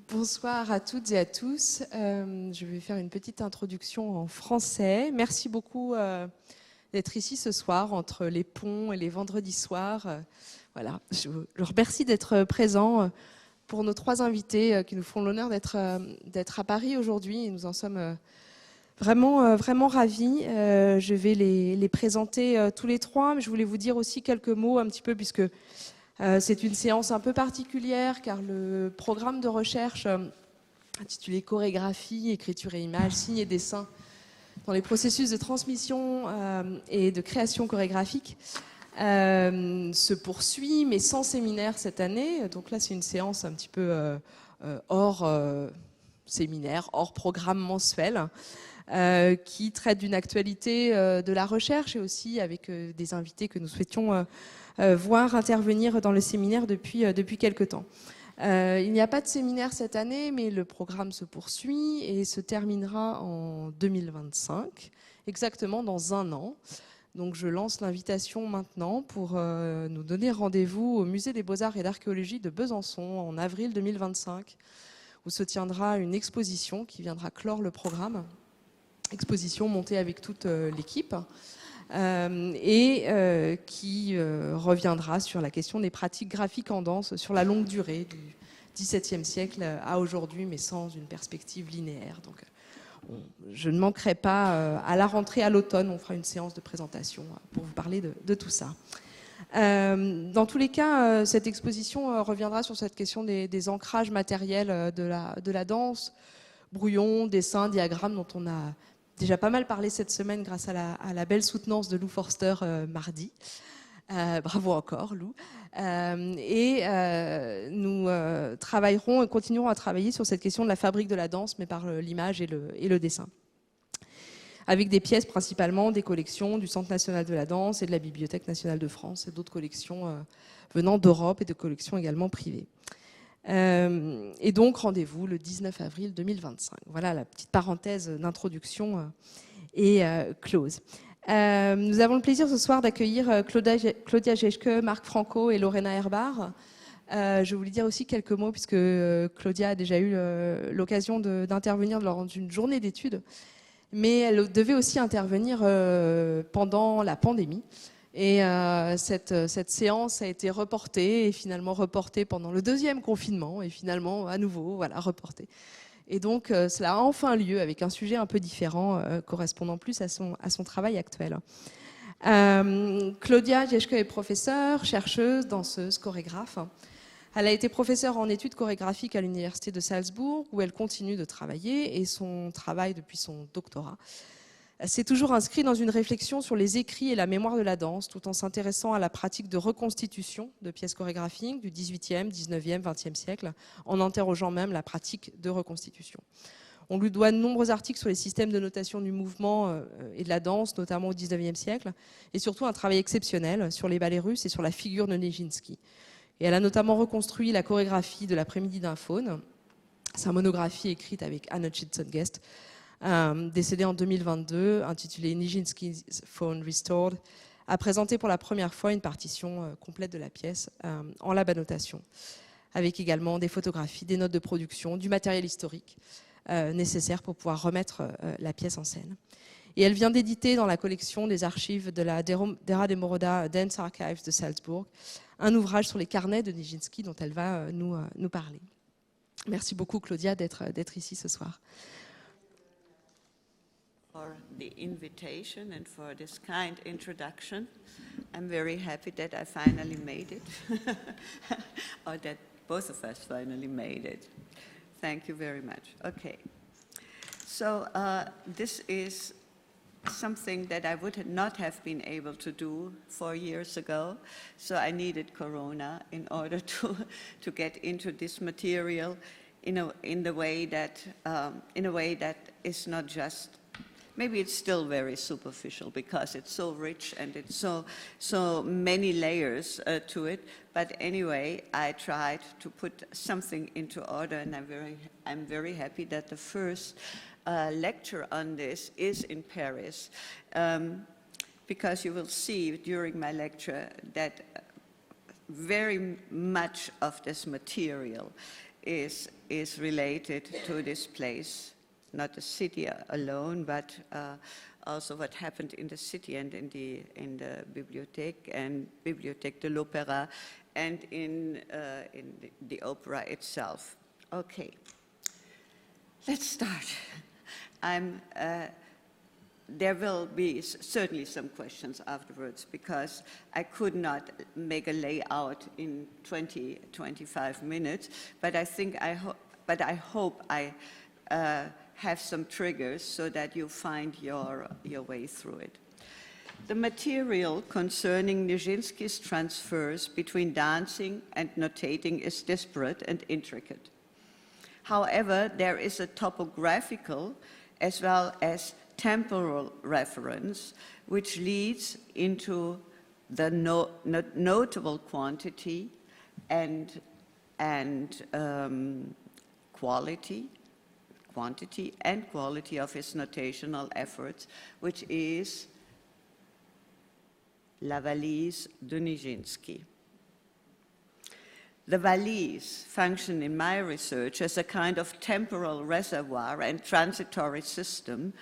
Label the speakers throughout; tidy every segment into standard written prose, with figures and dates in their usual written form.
Speaker 1: Bonsoir à toutes et à tous. Je vais faire une petite introduction en français. Merci beaucoup d'être ici ce soir entre les ponts et les vendredis soirs. Voilà, je vous remercie d'être présents pour nos trois invités qui nous font l'honneur d'être à Paris aujourd'hui. Et nous en sommes vraiment ravis. Je vais les présenter tous les trois, mais je voulais vous dire aussi quelques mots un petit peu puisque c'est une séance un peu particulière car le programme de recherche intitulé Chorégraphies, écriture et images, signes et dessins dans les processus de transmission et de création chorégraphique se poursuit, mais sans séminaire cette année. Donc là, c'est une séance un petit peu hors séminaire, hors programme mensuel, qui traite d'une actualité de la recherche et aussi avec des invités que nous souhaitions voir intervenir dans le séminaire depuis quelque temps. Il n'y a pas de séminaire cette année, mais le programme se poursuit et se terminera en 2025, exactement dans un an. Donc je lance l'invitation maintenant pour nous donner rendez-vous au Musée des Beaux-Arts et d'Archéologie de Besançon en avril 2025, où se tiendra une exposition qui viendra clore le programme. Exposition montée avec toute l'équipe. Qui reviendra sur la question des pratiques graphiques en danse sur la longue durée du XVIIe siècle à aujourd'hui, mais sans une perspective linéaire. Donc, je ne manquerai pas à la rentrée à l'automne, on fera une séance de présentation pour vous parler de tout ça. Dans tous les cas, cette exposition reviendra sur cette question des ancrages matériels de la danse, brouillons, dessins, diagrammes dont on a déjà pas mal parlé cette semaine grâce à la belle soutenance de Lou Forster mardi. Bravo encore, Lou. Nous travaillerons et continuerons à travailler sur cette question de la fabrique de la danse, mais par l'image et le dessin. Avec des pièces principalement des collections du Centre national de la danse et de la Bibliothèque nationale de France et d'autres collections venant d'Europe et de collections également privées. Et donc, rendez-vous le 19 avril 2025. Voilà, la petite parenthèse d'introduction est close. Nous avons le plaisir ce soir d'accueillir Claudia Jeschke, Marc Franco et Lorena Ehrbar. Je voulais dire aussi quelques mots, puisque Claudia a déjà eu l'occasion d'intervenir lors d'une journée d'études, mais elle devait aussi intervenir pendant la pandémie. Et cette séance a été reportée et finalement reportée pendant le deuxième confinement et finalement à nouveau voilà, reportée. Et donc cela a enfin lieu avec un sujet un peu différent correspondant plus à son travail actuel. Claudia Jeschke est professeure, chercheuse, danseuse, chorégraphe. Elle a été professeure en études chorégraphiques à l'université de Salzbourg où elle continue de travailler et son travail depuis son doctorat s'est toujours inscrit dans une réflexion sur les écrits et la mémoire de la danse, tout en s'intéressant à la pratique de reconstitution de pièces chorégraphiques du XVIIIe, XIXe, XXe siècle, en interrogeant même la pratique de reconstitution. On lui doit de nombreux articles sur les systèmes de notation du mouvement et de la danse, notamment au XIXe siècle, et surtout un travail exceptionnel sur les ballets russes et sur la figure de Nijinsky. Et elle a notamment reconstruit la chorégraphie de l'après-midi d'un faune, sa monographie écrite avec Anne Hutchinson-Guest, décédé en 2022, intitulé Nijinsky's Phone Restored, a présenté pour la première fois une partition complète de la pièce en lab annotation, avec également des photographies, des notes de production, du matériel historique nécessaire pour pouvoir remettre la pièce en scène. Et elle vient d'éditer dans la collection des archives de la Dera de Moroda Dance Archive de Salzbourg un ouvrage sur les carnets de Nijinsky dont elle va nous parler. Merci beaucoup Claudia d'être ici ce soir.
Speaker 2: For the invitation and for this kind introduction. I'm very happy that I finally made it, or that both of us finally made it. Thank you very much. Okay. So this is something that I would not have been able to do 4 years ago. So I needed Corona in order to get into this material in a way that is not just. Maybe it's still very superficial because it's so rich and it's so many layers to it. But anyway, I tried to put something into order, and I'm very happy that the first lecture on this is in Paris, because you will see during my lecture that very much of this material is related to this place, not the city alone, but also what happened in the city and in the Bibliothèque and Bibliothèque de l'Opéra and in the opera itself. Okay, let's start. There will be certainly some questions afterwards because I could not make a layout in 20-25 minutes, but I hope I have some triggers so that you find your way through it. The material concerning Nijinsky's transfers between dancing and notating is disparate and intricate. However, there is a topographical as well as temporal reference, which leads into the notable quantity and quantity and quality of his notational efforts, which is La Valise de Nijinsky. The valise functioned in my research as a kind of temporal reservoir and transitory system,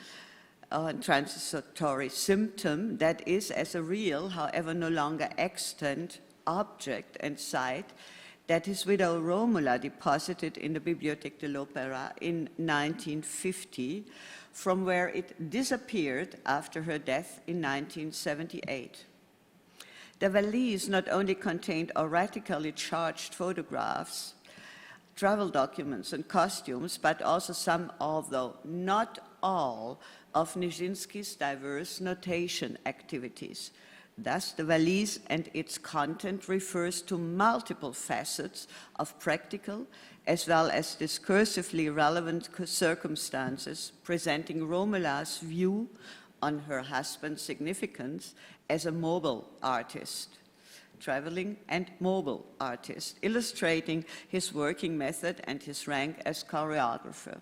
Speaker 2: transitory symptom that is as a real, however no longer extant, object and site that his widow Romola deposited in the Bibliothèque de l'Opéra in 1950, from where it disappeared after her death in 1978. The valise not only contained erratically charged photographs, travel documents and costumes, but also some, although not all, of Nijinsky's diverse notation activities. Thus, the valise and its content refers to multiple facets of practical as well as discursively relevant circumstances, presenting Romola's view on her husband's significance as a mobile artist, traveling and mobile artist, illustrating his working method and his rank as choreographer.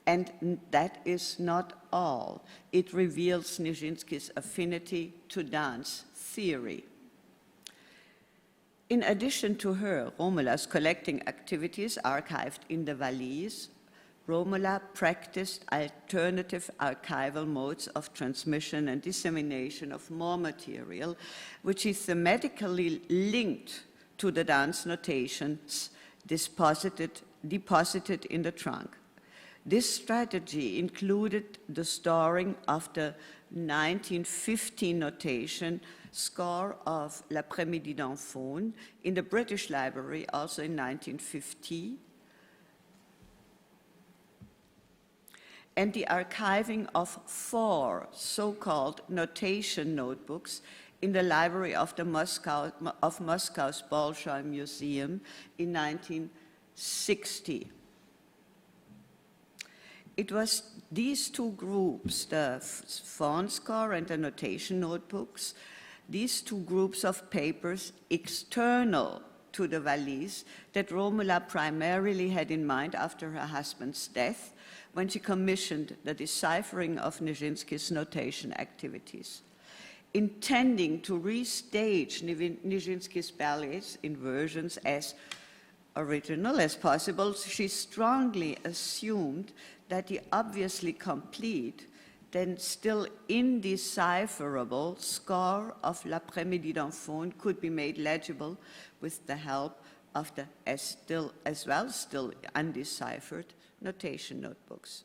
Speaker 2: And that is not all. It reveals Nijinsky's affinity to dance theory. In addition to her, Romola's collecting activities archived in the valise, Romola practiced alternative archival modes of transmission and dissemination of more material, which is thematically linked to the dance notations deposited in the trunk. This strategy included the storing of the 1915 notation score of L'après-midi d'un faune in the British Library, also in 1950, and the archiving of 4 so-called notation notebooks in the library of Moscow's Bolshoi Museum in 1960. It was these two groups, the faune score and the notation notebooks, these two groups of papers external to the valise that Romola primarily had in mind after her husband's death when she commissioned the deciphering of Nijinsky's notation activities. Intending to restage Nijinsky's ballets in versions as original as possible, she strongly assumed that the obviously complete, then still indecipherable score of L'après-midi d'un faune could be made legible with the help of the still undeciphered notation notebooks.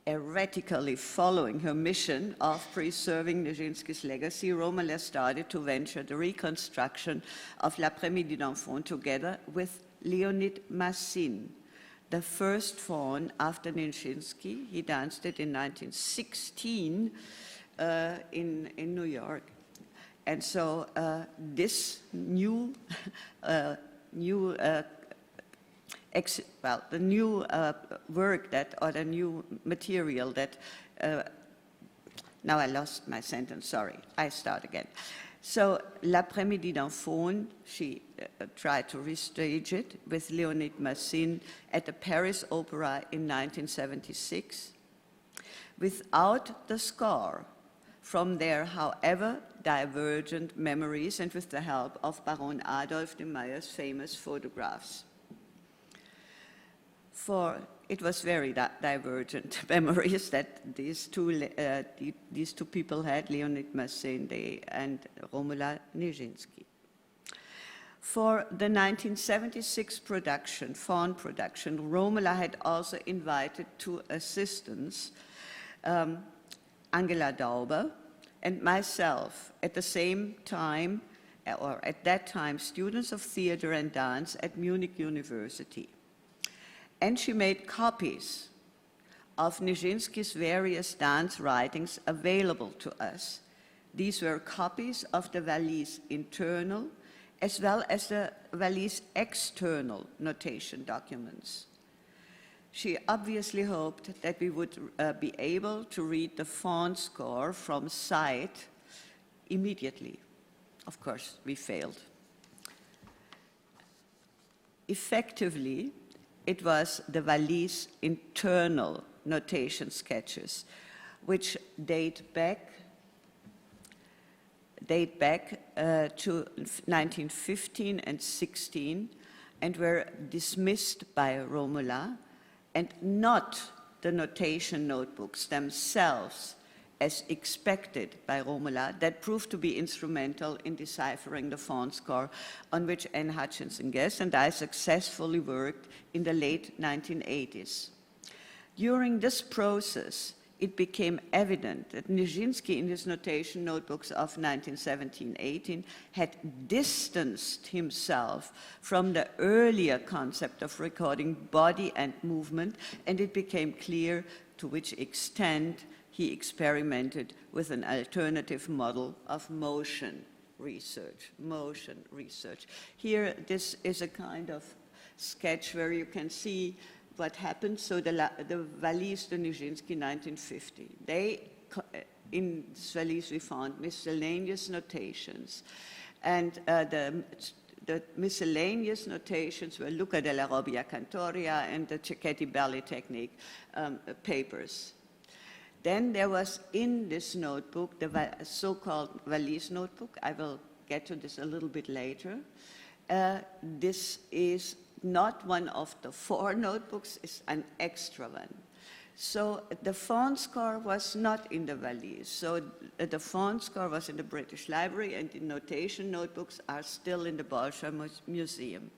Speaker 2: Erratically following her mission of preserving Nijinsky's legacy, Romola started to venture the reconstruction of L'après-midi d'un faune together with Leonid Massin, the first faune after Nijinsky. He danced it in 1916 in New York. And so this the new work that, or the new material that, now I lost my sentence, sorry, I start again. So, L'après-midi d'un faune, she tried to restage it with Leonid Massin at the Paris Opera in 1976, without the score, from their, however, divergent memories and with the help of Baron Adolf de Meyer's famous photographs. It was very divergent memories that these two people had, Leonid Massin and Romola Nijinsky. For the 1976 production, faun production, Romola had also invited two assistants, Angela Dauber and myself, at the same time, or at that time, students of theater and dance at Munich University. And she made copies of Nijinsky's various dance writings available to us. These were copies of the Valise internal as well as the Valise external notation documents. She obviously hoped that we would be able to read the faun score from sight immediately. Of course, we failed. Effectively, it was the Valise internal notation sketches, which date back to 1915 and 16 and were dismissed by Romola, and not the notation notebooks themselves as expected by Romola that proved to be instrumental in deciphering the faun score on which N. Hutchinson Guest and I successfully worked in the late 1980s. During this process, it became evident that Nijinsky in his notation notebooks of 1917-18 had distanced himself from the earlier concept of recording body and movement, and it became clear to which extent he experimented with an alternative model of motion research. Here, this is a kind of sketch where you can see what happened. So the Valise de Nijinsky 1950. In this valise we found miscellaneous notations. And the miscellaneous notations were Luca della Robbia Cantoria and the Cecchetti Ballet Technique papers. Then there was in this notebook, the so-called Valise notebook. I will get to this a little bit later. This is not one of the 4 notebooks, it's an extra one. So the faun score was not in the Valise. So the faun score was in the British Library, and the notation notebooks are still in the Bolshoi Museum.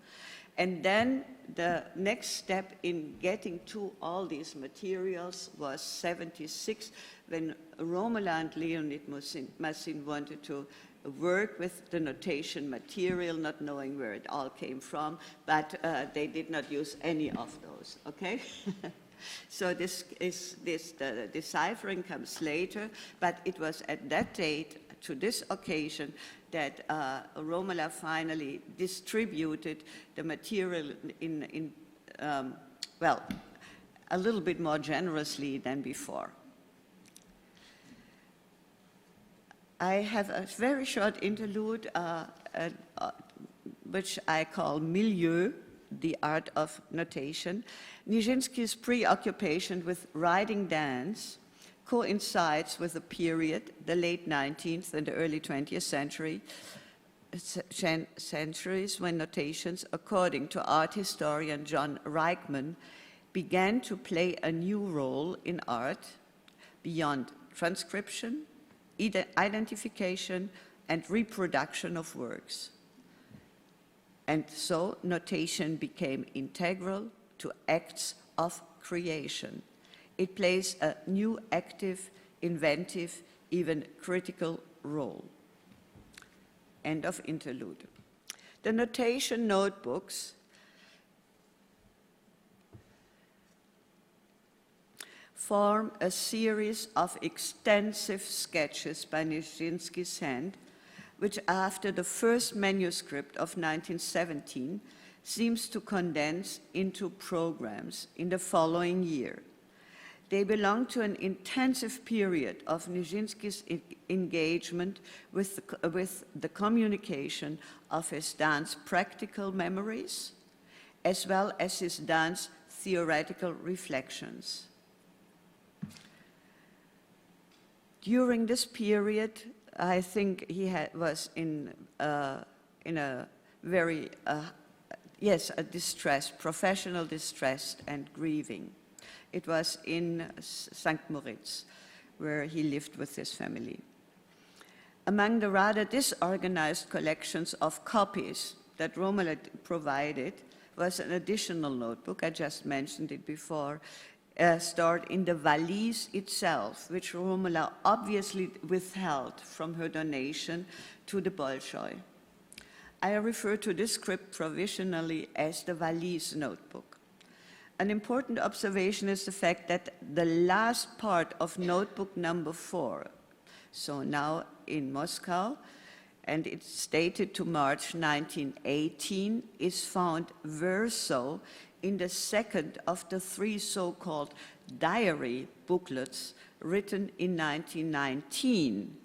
Speaker 2: And then the next step in getting to all these materials was 76, when Romola and Leonid Massin wanted to work with the notation material, not knowing where it all came from, but they did not use any of those, okay? So the deciphering comes later, but it was at that date, to this occasion, that Romola finally distributed the material well, a little bit more generously than before. I have a very short interlude, which I call Milieu, the art of notation. Nijinsky's preoccupation with writing dance coincides with a period, the late 19th and the early 20th centuries, when notations, according to art historian John Reichman, began to play a new role in art beyond transcription, identification, and reproduction of works. And so notation became integral to acts of creation. It plays a new active, inventive, even critical role. End of interlude. The notation notebooks form a series of extensive sketches by Nijinsky's hand, which after the first manuscript of 1917 seems to condense into programs in the following year. They belong to an intensive period of Nijinsky's engagement with the communication of his dance practical memories, as well as his dance theoretical reflections. During this period, I think he was in a very, yes, a distress, professional distress and grieving. It was in St. Moritz, where he lived with his family. Among the rather disorganized collections of copies that Romola provided was an additional notebook, I just mentioned it before, stored in the valise itself, which Romola obviously withheld from her donation to the Bolshoi. I refer to this script provisionally as the valise notebook. An important observation is the fact that the last part of notebook number 4, so now in Moscow, and it's dated to March 1918, is found verso in the second of the 3 so-called diary booklets written in 1919.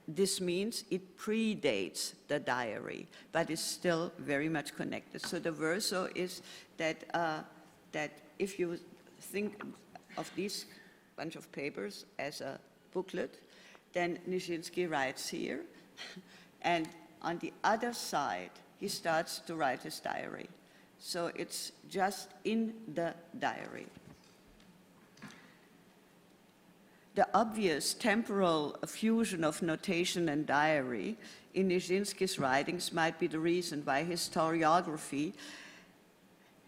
Speaker 2: This means it predates the diary, but is still very much connected. So the verso is that, that if you think of this bunch of papers as a booklet, then Nijinsky writes here, and on the other side, he starts to write his diary. So it's just in the diary. The obvious temporal fusion of notation and diary in Nijinsky's writings might be the reason why historiography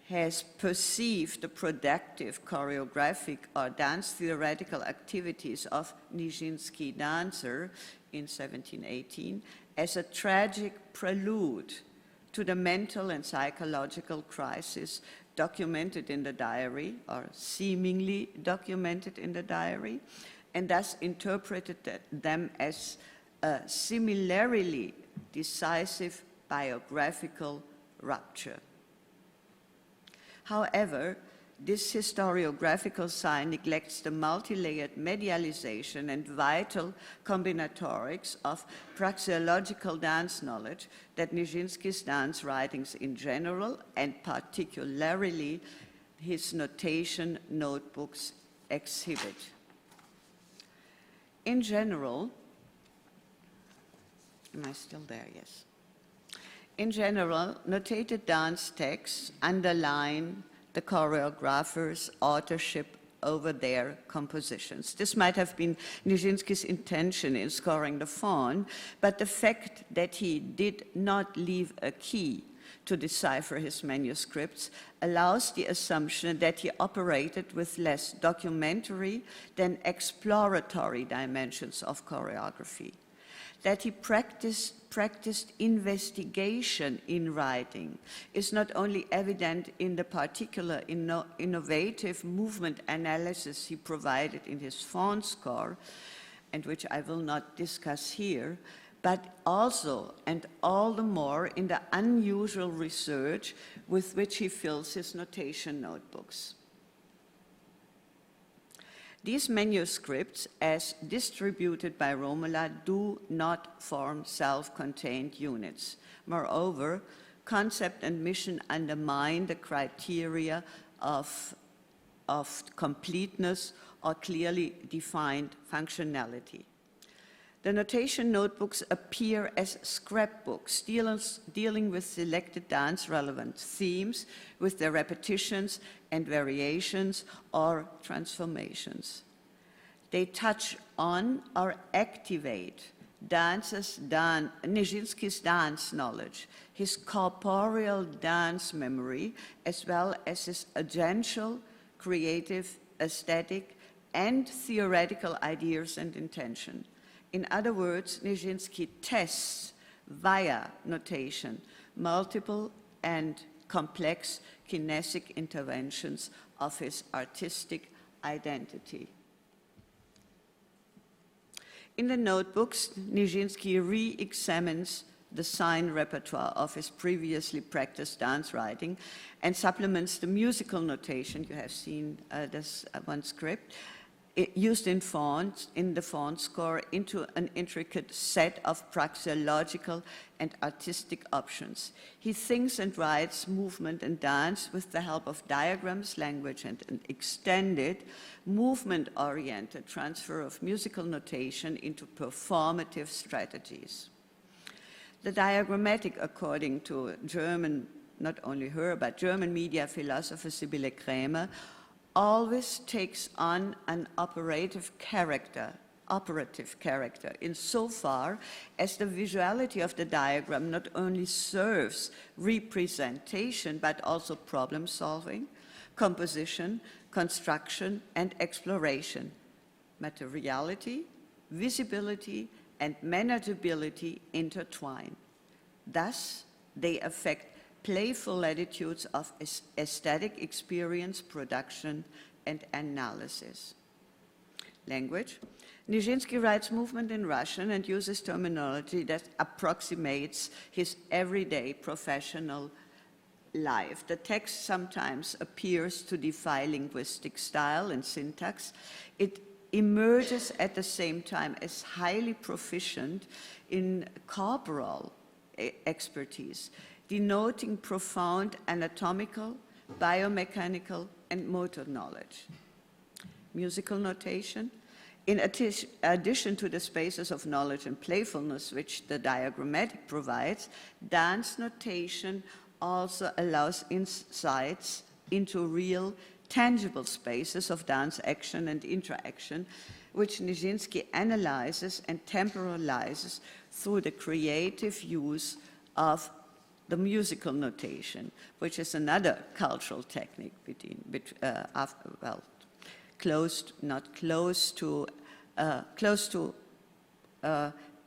Speaker 2: has perceived the productive choreographic or dance theoretical activities of Nijinsky dancer in 1718 as a tragic prelude to the mental and psychological crisis documented in the diary, or seemingly documented in the diary, and thus interpreted them as a similarly decisive biographical rupture. However, this historiographical sign neglects the multi-layered medialization and vital combinatorics of praxeological dance knowledge that Nijinsky's dance writings in general, and particularly his notation notebooks, exhibit. In general, am I still there? Yes. In general, notated dance texts underline the choreographer's authorship over their compositions. This might have been Nijinsky's intention in scoring the faun, but the fact that he did not leave a key to decipher his manuscripts allows the assumption that he operated with less documentary than exploratory dimensions of choreography, that he practiced investigation in writing is not only evident in the particular innovative movement analysis he provided in his faun score, and which I will not discuss here, but also and all the more in the unusual research with which he fills his notation notebooks. These manuscripts, as distributed by Romola, do not form self-contained units. Moreover, concept and mission undermine the criteria of completeness or clearly defined functionality. The notation notebooks appear as scrapbooks dealing with selected dance-relevant themes with their repetitions and variations or transformations. They touch on or activate Nijinsky's dance knowledge, his corporeal dance memory, as well as his agential, creative, aesthetic, and theoretical ideas and intention. In other words, Nijinsky tests via notation multiple and complex kinesic interventions of his artistic identity. In the notebooks, Nijinsky re-examines the sign repertoire of his previously practiced dance writing and supplements the musical notation. You have seen this one script. Used in the faun score into an intricate set of praxeological and artistic options. He thinks and writes movement and dance with the help of diagrams, language, and an extended, movement-oriented transfer of musical notation into performative strategies. The diagrammatic, according to German not only her, but German media philosopher Sibylle Krämer, always takes on an operative character insofar as the visuality of the diagram not only serves representation, but also problem solving, composition, construction, and exploration. Materiality, visibility, and manageability intertwine. Thus, they affect playful attitudes of aesthetic experience, production, and analysis. Language. Nijinsky writes movement in Russian and uses terminology that approximates his everyday professional life. The text sometimes appears to defy linguistic style and syntax. It emerges at the same time as highly proficient in corporal expertise, denoting profound anatomical, biomechanical, and motor knowledge. Musical notation. In addition to the spaces of knowledge and playfulness which the diagrammatic provides, dance notation also allows insights into real, tangible spaces of dance action and interaction, which Nijinsky analyzes and temporalizes through the creative use of the musical notation, which is another cultural technique close to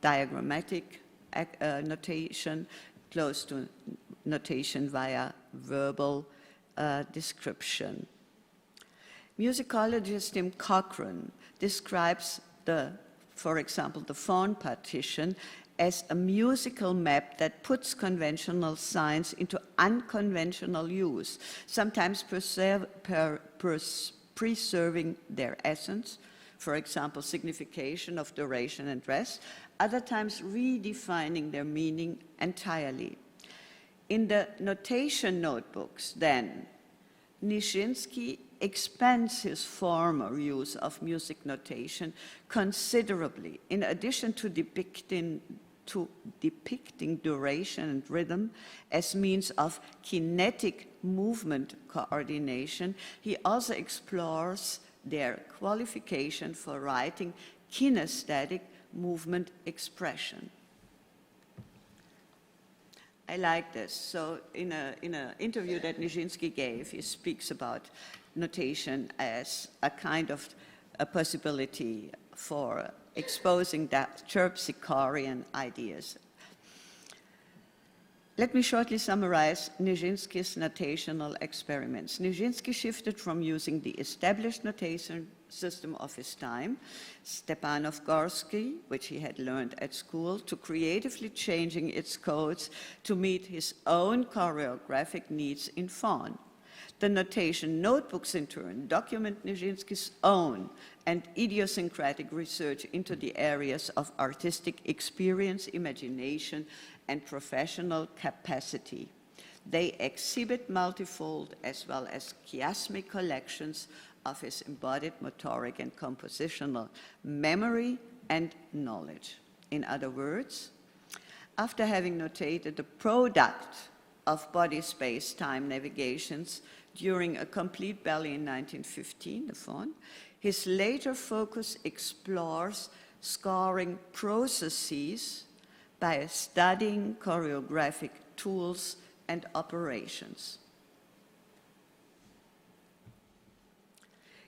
Speaker 2: diagrammatic notation, close to notation via verbal description. Musicologist Tim Cochrane describes for example, the phone partition as a musical map that puts conventional signs into unconventional use, sometimes preserving their essence, for example, signification of duration and rest, other times redefining their meaning entirely. In the notation notebooks, then, Nijinsky expands his former use of music notation considerably. In addition to depicting duration and rhythm as means of kinetic movement coordination, he also explores their qualification for writing kinesthetic movement expression. I like this. So in an interview that Nijinsky gave, he speaks about notation as a kind of a possibility for exposing that terpsichorean ideas. Let me shortly summarize Nijinsky's notational experiments. Nijinsky shifted from using the established notation system of his time, Stepanov-Gorsky, which he had learned at school, to creatively changing its codes to meet his own choreographic needs in faun. The notation notebooks, in turn, document Nijinsky's own and idiosyncratic research into the areas of artistic experience, imagination, and professional capacity. They exhibit multifold as well as chiasmic collections of his embodied motoric and compositional memory and knowledge. In other words, after having notated the product of body space-time navigations during a complete ballet in 1915, the faun, his later focus explores scoring processes by studying choreographic tools and operations.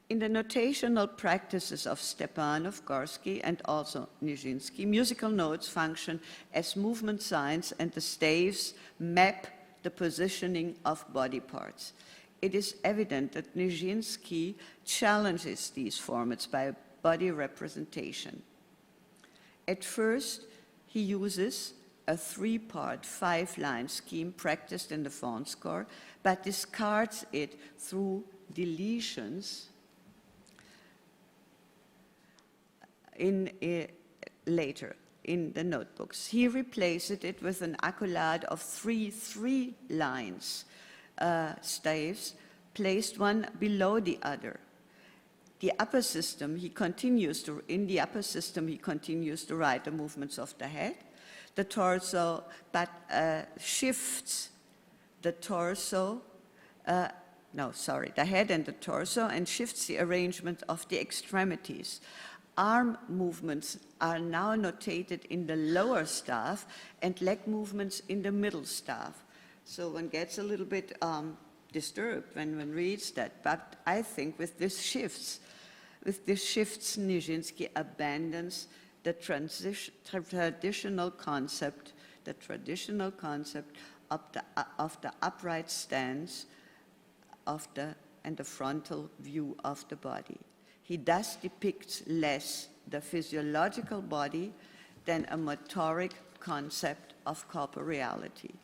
Speaker 2: In the notational practices of Stepanov-Gorsky and also Nijinsky, musical notes function as movement signs, and the staves map the positioning of body parts. It is evident that Nijinsky challenges these formats by body representation. At first, he uses a three-part, five-line scheme practiced in the faun score, but discards it through deletions later in the notebooks. He replaced it with an accolade of three lines, staves, placed one below the other. The upper system, in the upper system, he continues to write the movements of the head, the torso, but shifts the torso, the head and the torso, and shifts the arrangement of the extremities. Arm movements are now notated in the lower staff and leg movements in the middle staff. So one gets a little bit disturbed when one reads that, but I think with these shifts, Nijinsky abandons the traditional concept of the upright stance and the frontal view of the body. He thus depicts less the physiological body than a motoric concept of corporeality.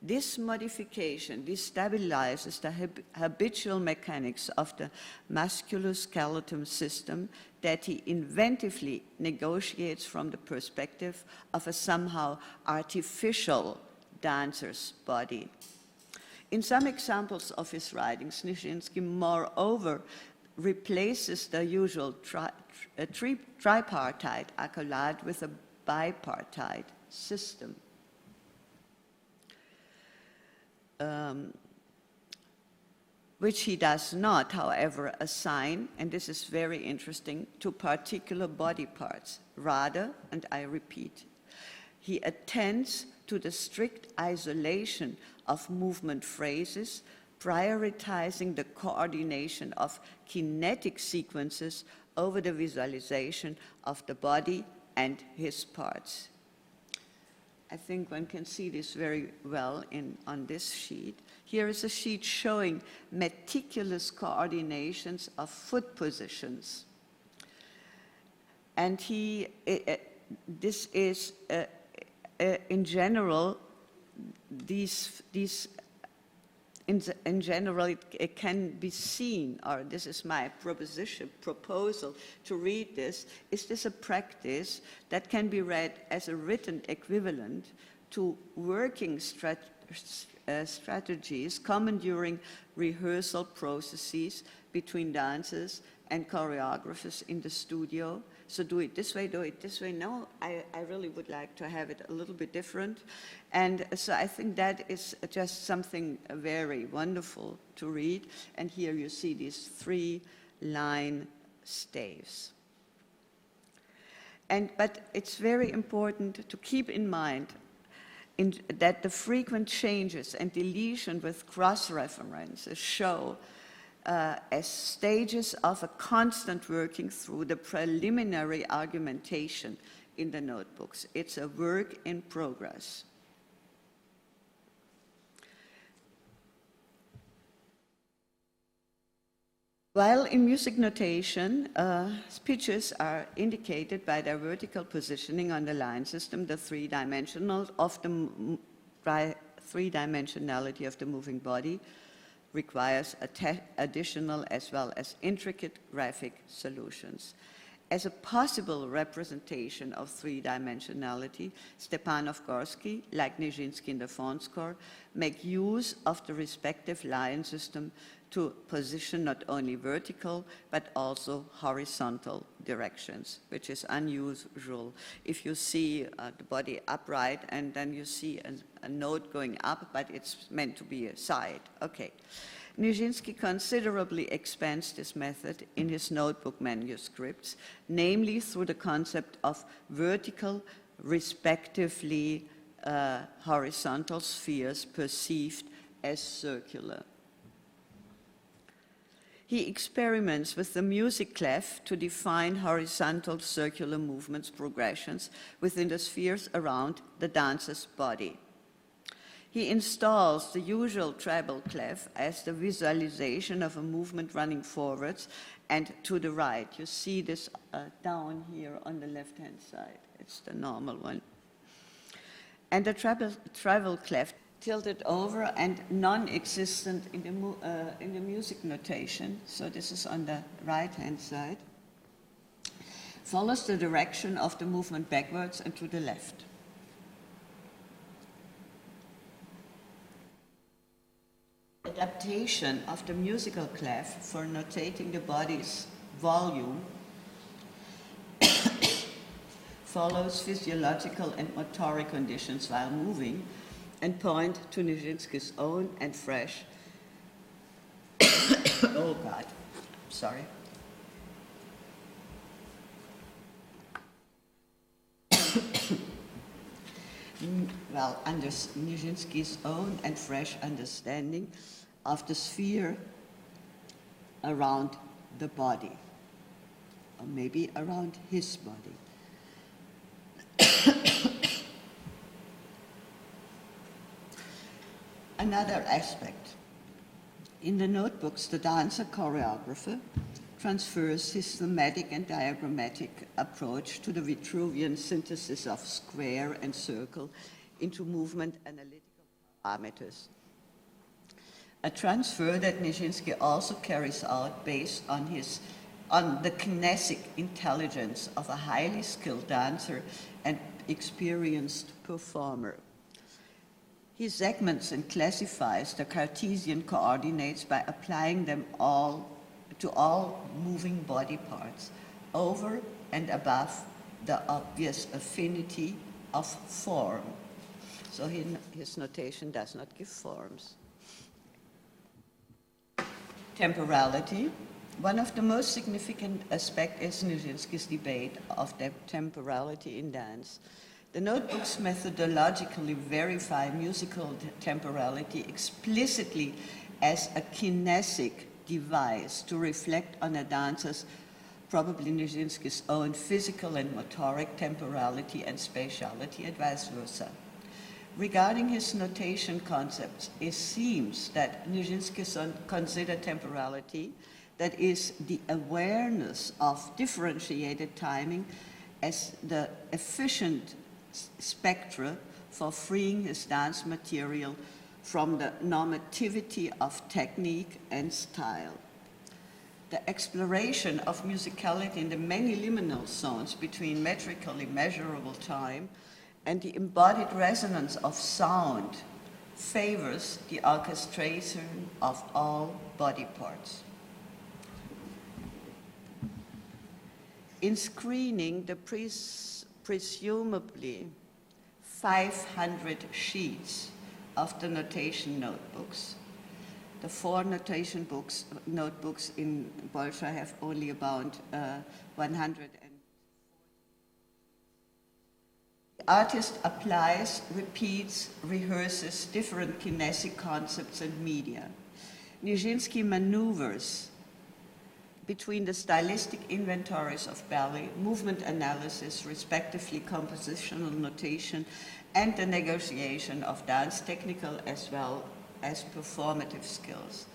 Speaker 2: This modification destabilizes the habitual mechanics of the musculoskeletal system that he inventively negotiates from the perspective of a somehow artificial dancer's body. In some examples of his writings, Nijinsky, moreover, replaces the usual tripartite accolade with a bipartite system. Which he does not, however, assign, and this is very interesting, to particular body parts. Rather, and I repeat, he attends to the strict isolation of movement phrases, prioritizing the coordination of kinetic sequences over the visualization of the body and his parts. I think one can see this very well on this sheet. Here is a sheet showing meticulous coordinations of foot positions. And this is, in general, in general, it can be seen, or this is my proposal to read this. Is this a practice that can be read as a written equivalent to working strategies common during rehearsal processes between dancers and choreographers in the studio? So do it this way, do it this way. No, I really would like to have it a little bit different. And so I think that is just something very wonderful to read. And here you see these 3-line staves. But it's very important to keep in mind that the frequent changes and deletion with cross-references show as stages of a constant working through the preliminary argumentation in the notebooks. It's a work in progress. While in music notation, pitches are indicated by their vertical positioning on the line system, the three-dimensionality of the moving body requires additional as well as intricate graphic solutions. As a possible representation of three-dimensionality, Stepanov-Gorsky, like Nijinsky in the Fawn score, make use of the respective line system to position not only vertical but also horizontal directions, which is unusual. If you see the body upright and then you see a note going up, but it's meant to be a side. Okay. Nijinsky considerably expands this method in his notebook manuscripts, namely through the concept of vertical, respectively horizontal spheres perceived as circular. He experiments with the music clef to define horizontal circular movements progressions within the spheres around the dancer's body. He installs the usual treble clef as the visualization of a movement running forwards and to the right. You see this down here on the left-hand side. It's the normal one. And the treble clef tilted over and non-existent in the music notation, so this is on the right-hand side, follows the direction of the movement backwards and to the left. Adaptation of the musical clef for notating the body's volume follows physiological and motoric conditions while moving, and point to Nijinsky's own and fresh, oh God, sorry. Well, under Nijinsky's own and fresh understanding of the sphere around the body, or maybe around his body. Another aspect. In the notebooks, the dancer choreographer transfers his thematic and diagrammatic approach to the Vitruvian synthesis of square and circle into movement analytical parameters. A transfer that Nijinsky also carries out based on the kinetic intelligence of a highly skilled dancer and experienced performer. He segments and classifies the Cartesian coordinates by applying them to all moving body parts, over and above the obvious affinity of form. So his notation does not give forms. Temporality. One of the most significant aspects is Nijinsky's debate of temporality in dance. The notebooks methodologically verify musical temporality explicitly as a kinetic device to reflect on a dancer's, probably Nijinsky's own physical and motoric temporality and spatiality and vice versa. Regarding his notation concepts, it seems that Nijinsky considered temporality, that is, the awareness of differentiated timing, as the efficient spectra for freeing his dance material from the normativity of technique and style. The exploration of musicality in the many liminal zones between metrically measurable time and the embodied resonance of sound favors the orchestration of all body parts. In screening the presumably 500 sheets of the notation notebooks, the 4 notation notebooks in Bolshoi have only about 100. The artist applies, repeats, rehearses different kinetic concepts and media. Nijinsky maneuvers between the stylistic inventories of ballet, movement analysis, respectively compositional notation, and the negotiation of dance technical as well as performative skills.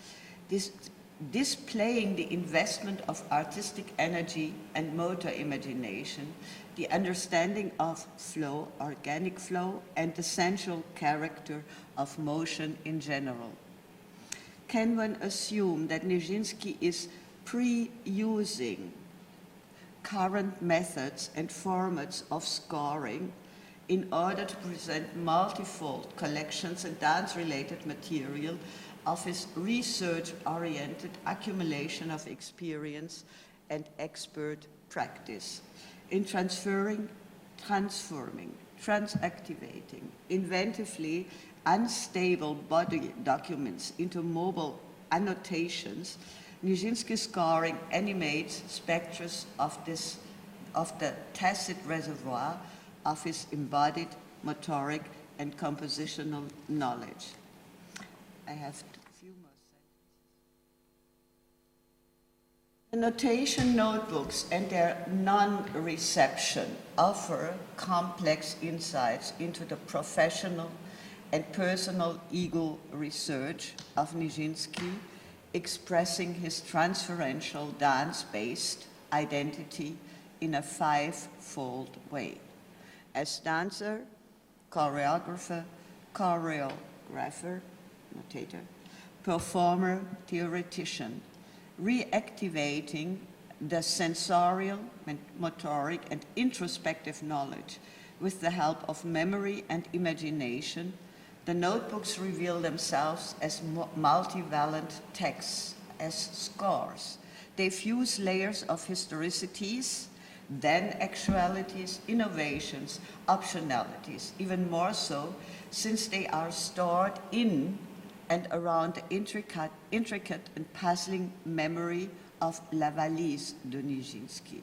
Speaker 2: Displaying the investment of artistic energy and motor imagination, the understanding of flow, organic flow, and the sensual character of motion in general. Can one assume that Nijinsky is pre-using current methods and formats of scoring in order to present multifold collections and dance-related material of his research-oriented accumulation of experience and expert practice in transforming, transactivating, inventively unstable body documents into mobile annotations. Nijinsky scoring animates spectra of the tacit reservoir of his embodied motoric and compositional knowledge. I have a few more sentences. The notation notebooks and their non-reception offer complex insights into the professional and personal ego research of Nijinsky, expressing his transferential dance-based identity in a 5-fold way. As dancer, choreographer, notator, performer, theoretician, reactivating the sensorial, motoric, and introspective knowledge with the help of memory and imagination. The notebooks reveal themselves as multivalent texts, as scores. They fuse layers of historicities then actualities, innovations, optionalities, even more so since they are stored in and around the intricate and puzzling memory of La Valise de Nijinsky.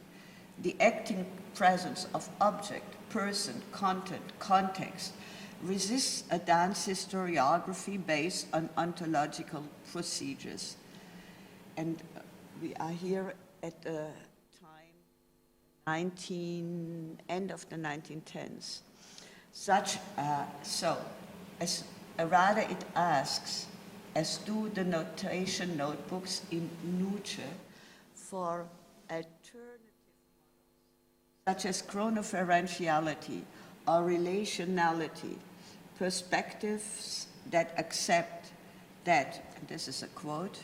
Speaker 2: The acting presence of object, person, content, context resists a dance historiography based on ontological procedures. And we are here at the time end of the 1910s. Rather it asks, as do the notation notebooks in Nuce, for alternative models, such as chronoferentiality or relationality, perspectives that accept that, and this is a quote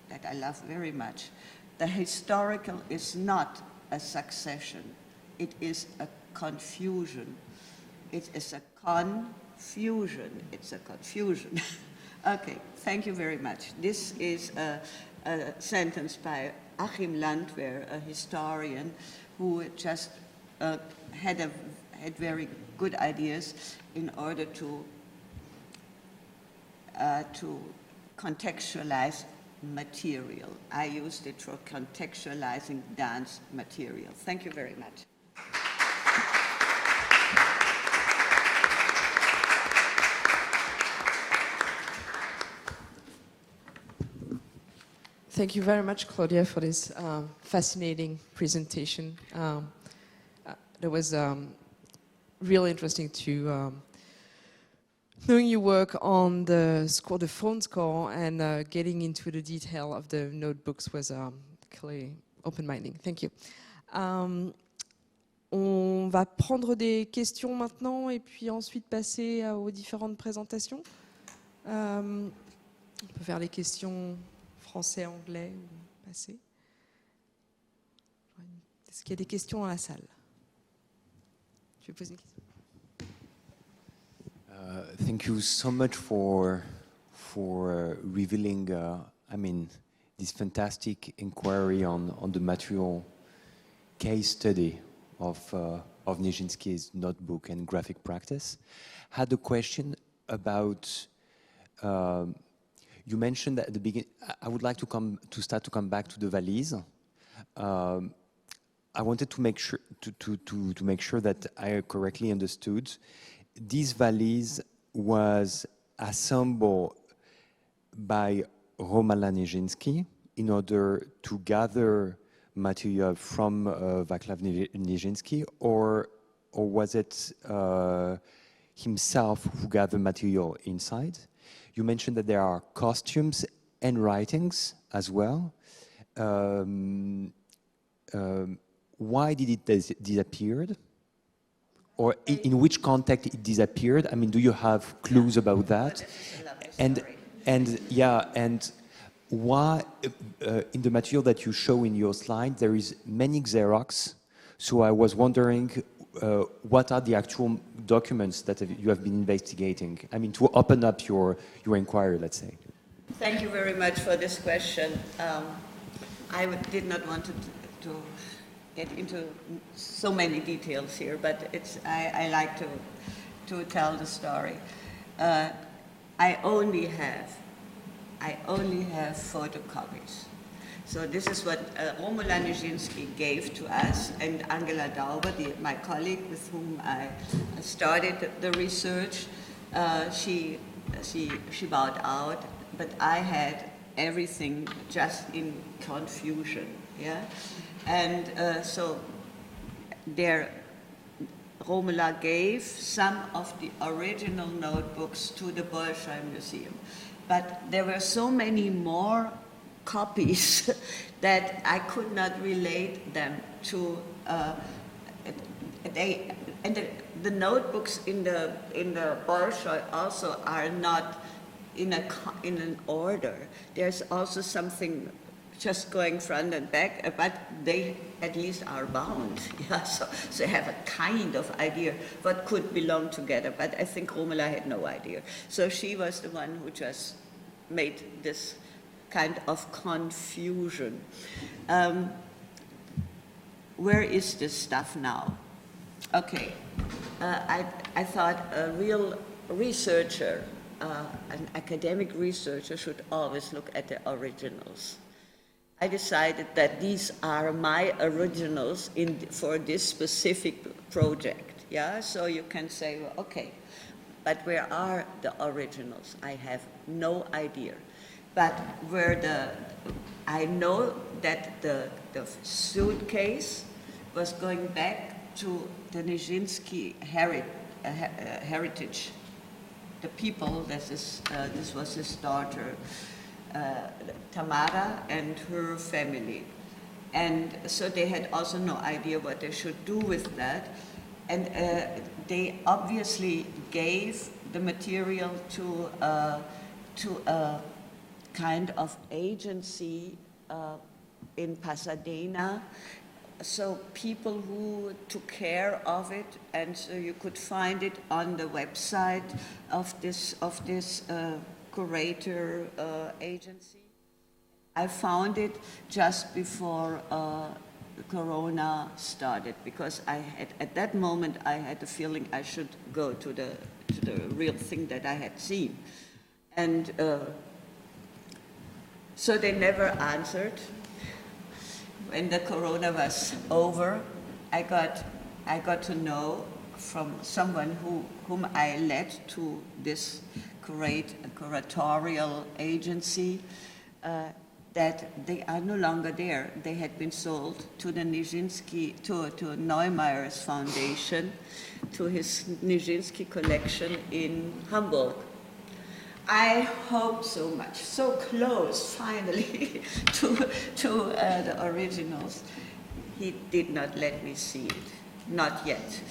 Speaker 2: that I love very much, the historical is not a succession, it is a confusion. It is a confusion. It's a confusion. Okay, thank you very much. This is a sentence by Achim Landwehr, a historian who just had very good ideas in order to contextualize material. I used it for contextualizing dance material. Thank you very much.
Speaker 1: Thank you very much, Claudia, for this fascinating presentation. It was really interesting to knowing you work on the score, the phone score, and getting into the detail of the notebooks was clearly open-minding. Thank you. On va prendre des questions maintenant et puis ensuite passer aux différentes présentations. On peut faire les questions français, anglais ou passé. Est-ce qu'il y a des questions dans la salle? Je vais poser une question.
Speaker 3: Thank you so much for revealing, this fantastic inquiry on the material case study of Nijinsky's notebook and graphic practice. Had a question about. You mentioned at the beginning. I would like to come back to the valise. I wanted to make sure to make sure that I correctly understood. This valise was assembled by Roman Nijinsky in order to gather material from Vaclav Nijinsky, or was it himself who gathered material inside? You mentioned that there are costumes and writings as well. Why did it disappear? Or in which context it disappeared? I mean, do you have clues about that? And why in the material that you show in your slide there is many Xerox? So I was wondering what are the actual documents that you have been investigating? I mean, to open up your inquiry, let's say.
Speaker 2: Thank you very much for this question. I did not want to get into so many details here, but I like to tell the story. I only have photocopies. So this is what Romuald Nijinsky gave to us, and Angela Dauber, my colleague with whom I started the research, she bowed out, but I had everything just in confusion, yeah? And so there, Romuald gave some of the original notebooks to the Bolshoi Museum, but there were so many more copies that I could not relate them to. The notebooks in the Bolshoi also are not in an order. There's also something just going front and back, but they at least are bound. Yeah, so they have a kind of idea what could belong together. But I think Romola had no idea. So she was the one who just made this kind of confusion. where is this stuff now? Okay, I thought a real researcher, an academic researcher, should always look at the originals. I decided that these are my originals for this specific project. Yeah, so you can say, well, okay, but where are the originals? I have no idea. But I know that the suitcase was going back to the Nijinsky heritage. The people, this was his daughter, Tamara, and her family. And so they had also no idea what they should do with that. And they obviously gave the material to a kind of agency in Pasadena. So people who took care of it, and so you could find it on the website of this curator agency. I found it just before Corona started, because at that moment I had the feeling I should go to the real thing that I had seen, and so they never answered. When the Corona was over, I got to know from someone whom I led to this curatorial agency that they are no longer there. They had been sold to the Nijinsky, to Neumeyer's foundation, to his Nijinsky collection in Hamburg. I hope so much, so close finally to the originals. He did not let me see it, not yet.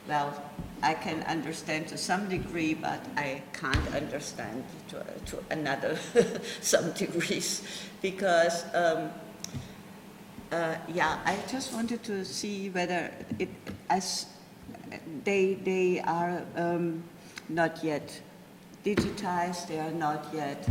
Speaker 2: Well, I can understand to some degree, but I can't understand to another some degrees, because yeah, I just wanted to see whether they are not yet digitized, they are not yet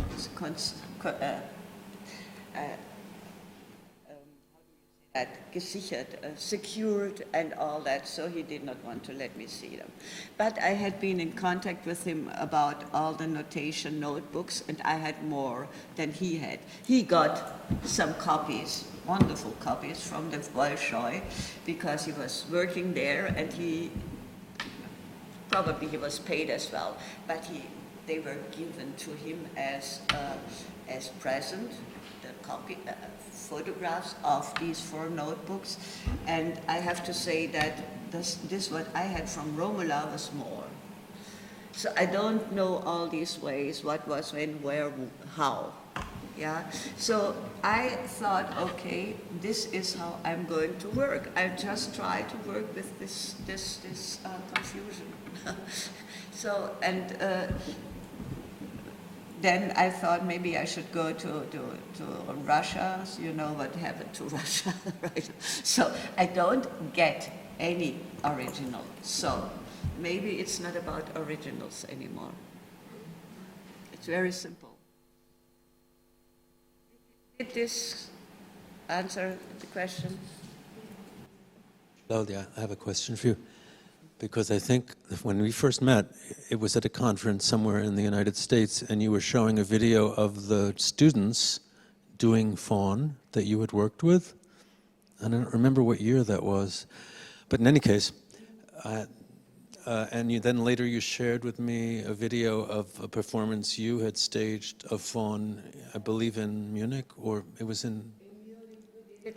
Speaker 2: gesichert, secured and all that, so he did not want to let me see them. But I had been in contact with him about all the notation notebooks, and I had more than he had. He got some copies, wonderful copies from the Bolshoi, because he was working there, and probably he was paid as well, but they were given to him as present, the copy, photographs of these 4 notebooks. And I have to say that this what I had from Romola was more. So I don't know all these ways, what was when, where, how. Yeah. So I thought, okay, this is how I'm going to work. I just try to work with this confusion. So, and then I thought maybe I should go to Russia. So you know what happened to Russia, right? So I don't get any original. So maybe it's not about originals anymore. It's very simple. Did this answer the question?
Speaker 4: Claudia, I have a question for you. Because I think when we first met, it was at a conference somewhere in the United States, and you were showing a video of the students doing faun that you had worked with. I don't remember what year that was. But in any case, and then later you shared with me a video of a performance you had staged of faun, I believe in Munich, or it was in...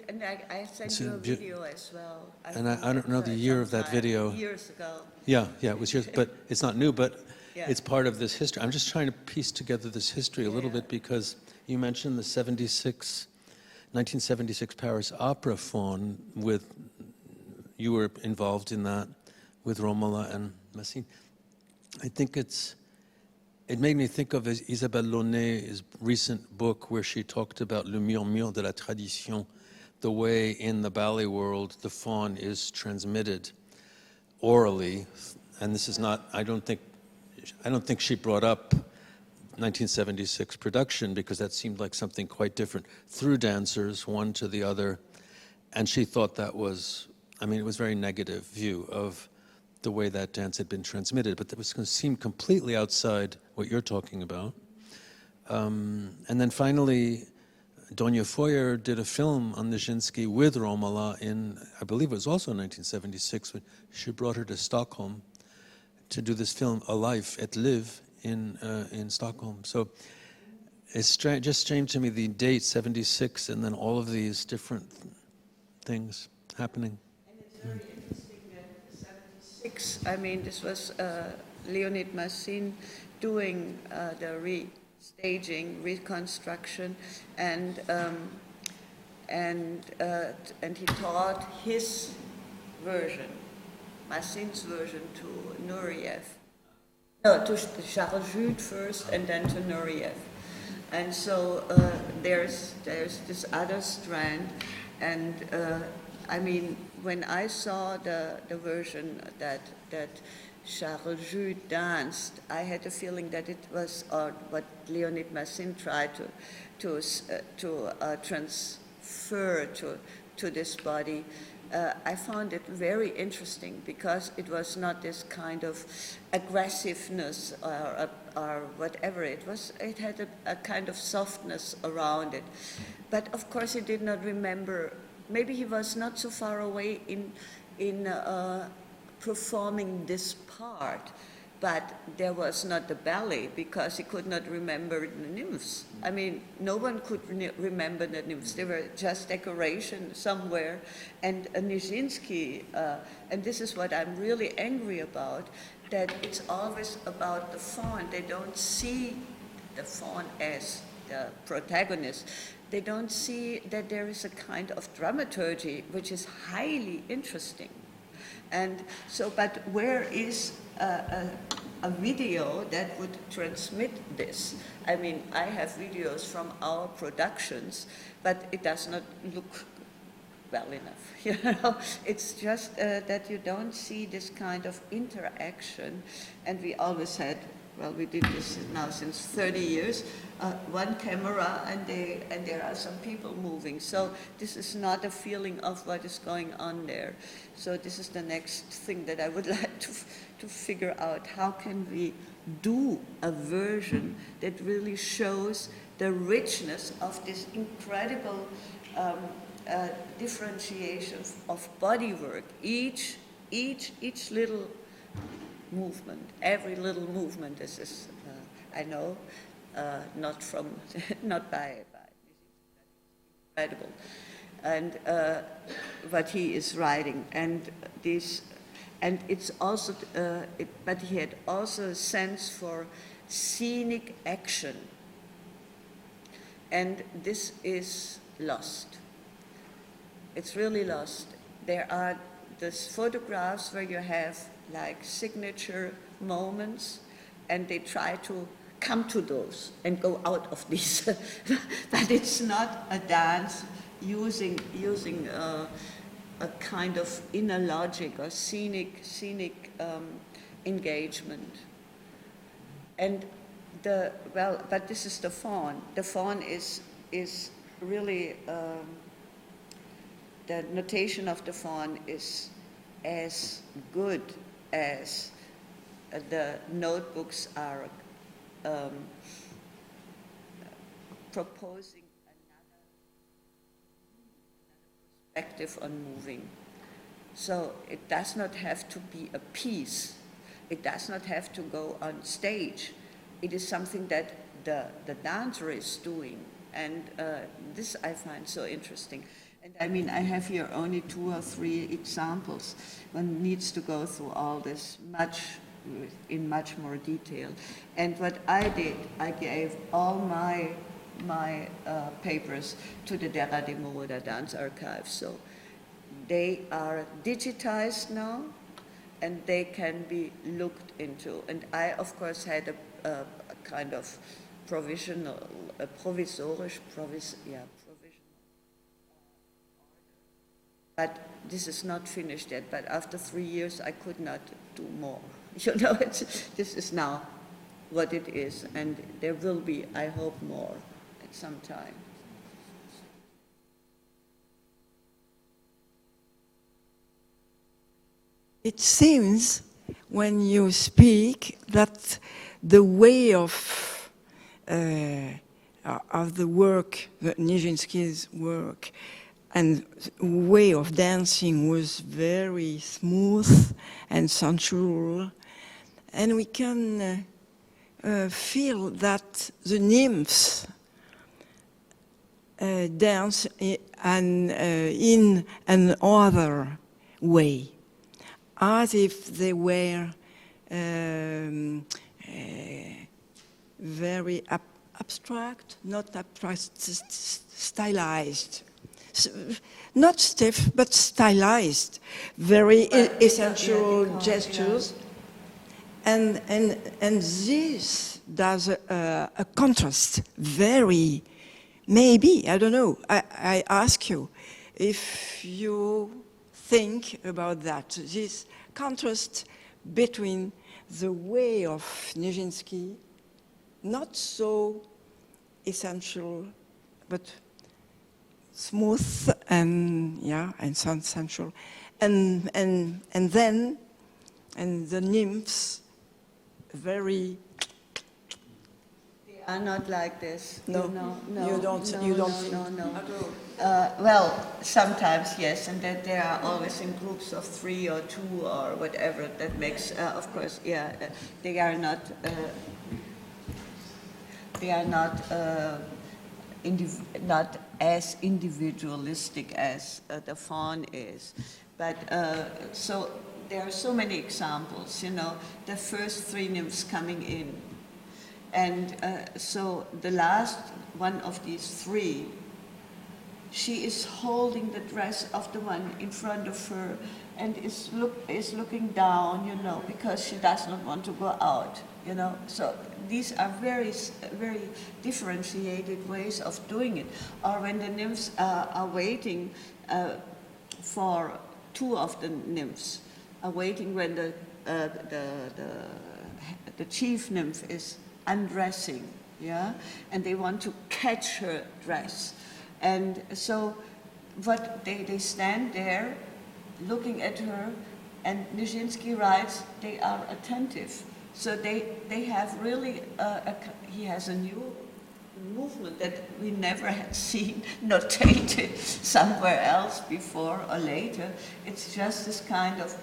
Speaker 2: And I sent you a video as well.
Speaker 4: I don't know the year of that video.
Speaker 2: Years ago.
Speaker 4: Yeah, it was years, but it's not new, but
Speaker 2: yeah.
Speaker 4: It's part of this history. I'm just trying to piece together this history a little bit, because you mentioned the 1976 Paris Opera faun you were involved in that with Romola and Massine. I think it made me think of Isabelle Launay's recent book where she talked about le murmure de la tradition, the way in the ballet world the faun is transmitted orally, and this is not, I don't think she brought up 1976 production, because that seemed like something quite different, through dancers, one to the other, and she thought that was I mean, it was a very negative view of the way that dance had been transmitted, but that was going to seem completely outside what you're talking about. And then finally, Donia Feuer did a film on Nijinsky with Romola in, I believe it was also in 1976, when she brought her to Stockholm to do this film, A Life, Et Live, in Stockholm. So it's just strange to me, the date, 76, and then all of these different things happening.
Speaker 2: And it's very interesting that 76, I mean, this was Leonid Massin doing the staging, reconstruction, and he taught his version, Massin's version, to Nureyev. No, to Charles Jude first, and then to Nureyev. And so there's this other strand, and I mean, when I saw the version that Charles Jude danced, I had a feeling that it was what Leonid Massin tried to transfer to this body. I found it very interesting because it was not this kind of aggressiveness or whatever. It had a kind of softness around it. But of course he did not remember, maybe he was not so far away in performing this part, but there was not the ballet because he could not remember the nymphs. I mean, no one could remember the nymphs. They were just decoration somewhere. And Nijinsky, and this is what I'm really angry about, that it's always about the faun. They don't see the faun as the protagonist. They don't see that there is a kind of dramaturgy which is highly interesting. And so, but where is a video that would transmit this? I mean, I have videos from our productions, but it does not look well enough. You know, it's just that you don't see this kind of interaction. And we always had, well, we did this now since 30 years, one camera, and there are some people moving. So this is not a feeling of what is going on there. So this is the next thing that I would like to figure out. How can we do a version that really shows the richness of this incredible differentiation of bodywork? Each little movement, every little movement is I know, not by incredible, and what he is writing, and it's also, but he had also a sense for scenic action, and this is lost. It's really lost. There are these photographs where you have like signature moments, and they try to come to those and go out of these. But it's not a dance using a kind of inner logic or scenic engagement. And but this is the faun. The faun is really, the notation of the faun is as good as the notebooks are proposing another perspective on moving. So it does not have to be a piece. It does not have to go on stage. It is something that the dancer is doing. And this I find so interesting. And I mean, I have here only 2 or 3 examples. One needs to go through all this in much more detail. And what I did, I gave all my papers to the Dera de Moroda Dance Archive. So they are digitized now, and they can be looked into. And I, of course, had a kind of provisional but this is not finished yet. But after 3 years, I could not do more. You know, this is now what it is, and there will be, I hope, more at some time.
Speaker 5: it seems when you speak that the way of the work, Nijinsky's work, and way of dancing was very smooth and sensual, and we can feel that the nymphs dance in another way, as if they were very abstract, not abstract, stylized. Not stiff, but stylized, very essential gestures. And this does a contrast very, maybe, I don't know, I ask you if you think about that, this contrast between the way of Nijinsky, not so essential, but smooth and sensual, and then the nymphs very.
Speaker 2: They are not like this.
Speaker 5: No, you don't.
Speaker 2: No. Well, sometimes yes, and that they are always in groups of 3 or 2 or whatever. That makes, of course, yeah. They are not. They are not. Not as individualistic as the faun is, but so there are so many examples. You know, the first 3 nymphs coming in, and so the last one of these 3, she is holding the dress of the one in front of her, and is looking down. You know, because she does not want to go out. You know, so these are very, very differentiated ways of doing it. Or when the nymphs are waiting for 2 of the nymphs, are waiting when the chief nymph is undressing, yeah, and they want to catch her dress, and so what they stand there, looking at her, and Nijinsky writes they are attentive. So they have really, he has a new movement that we never had seen notated somewhere else before or later. It's just this kind of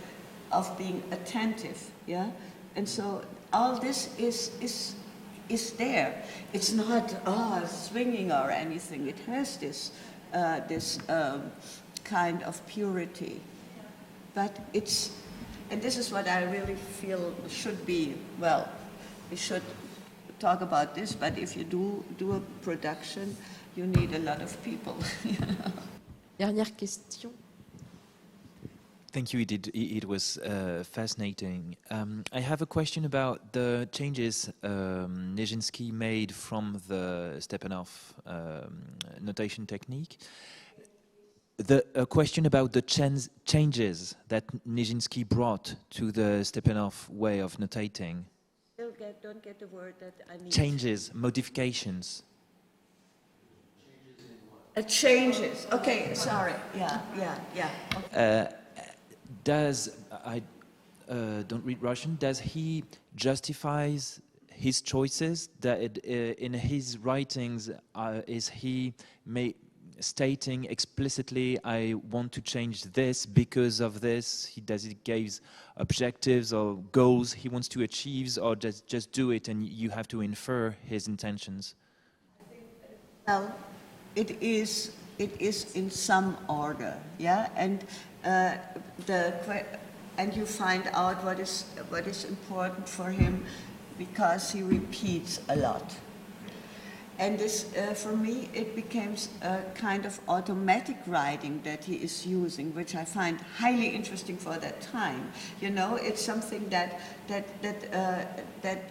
Speaker 2: being attentive, yeah? And so all this is there. It's not swinging or anything. It has this kind of purity, but it's. And this is what I really feel should be, well, we should talk about this, but if you do a production, you need a lot of people. You know?
Speaker 1: Dernière question.
Speaker 6: Thank you, it was fascinating. I have a question about the changes Nijinsky made from the Stepanov notation technique. A question about the changes that Nijinsky brought to the Stepanov way of notating.
Speaker 2: Don't get the word that I need.
Speaker 6: Changes, modifications.
Speaker 2: Changes. Okay, sorry. Yeah. Okay.
Speaker 6: I don't read Russian. Does he justifies his choices? That in his writings, is he stating explicitly, I want to change this because of this? He gives objectives or goals he wants to achieve, or just do it and you have to infer his intentions?
Speaker 2: Well, it is in some order, yeah, and you find out what is important for him because he repeats a lot. And this, for me, it becomes a kind of automatic writing that he is using, which I find highly interesting for that time. You know, it's something that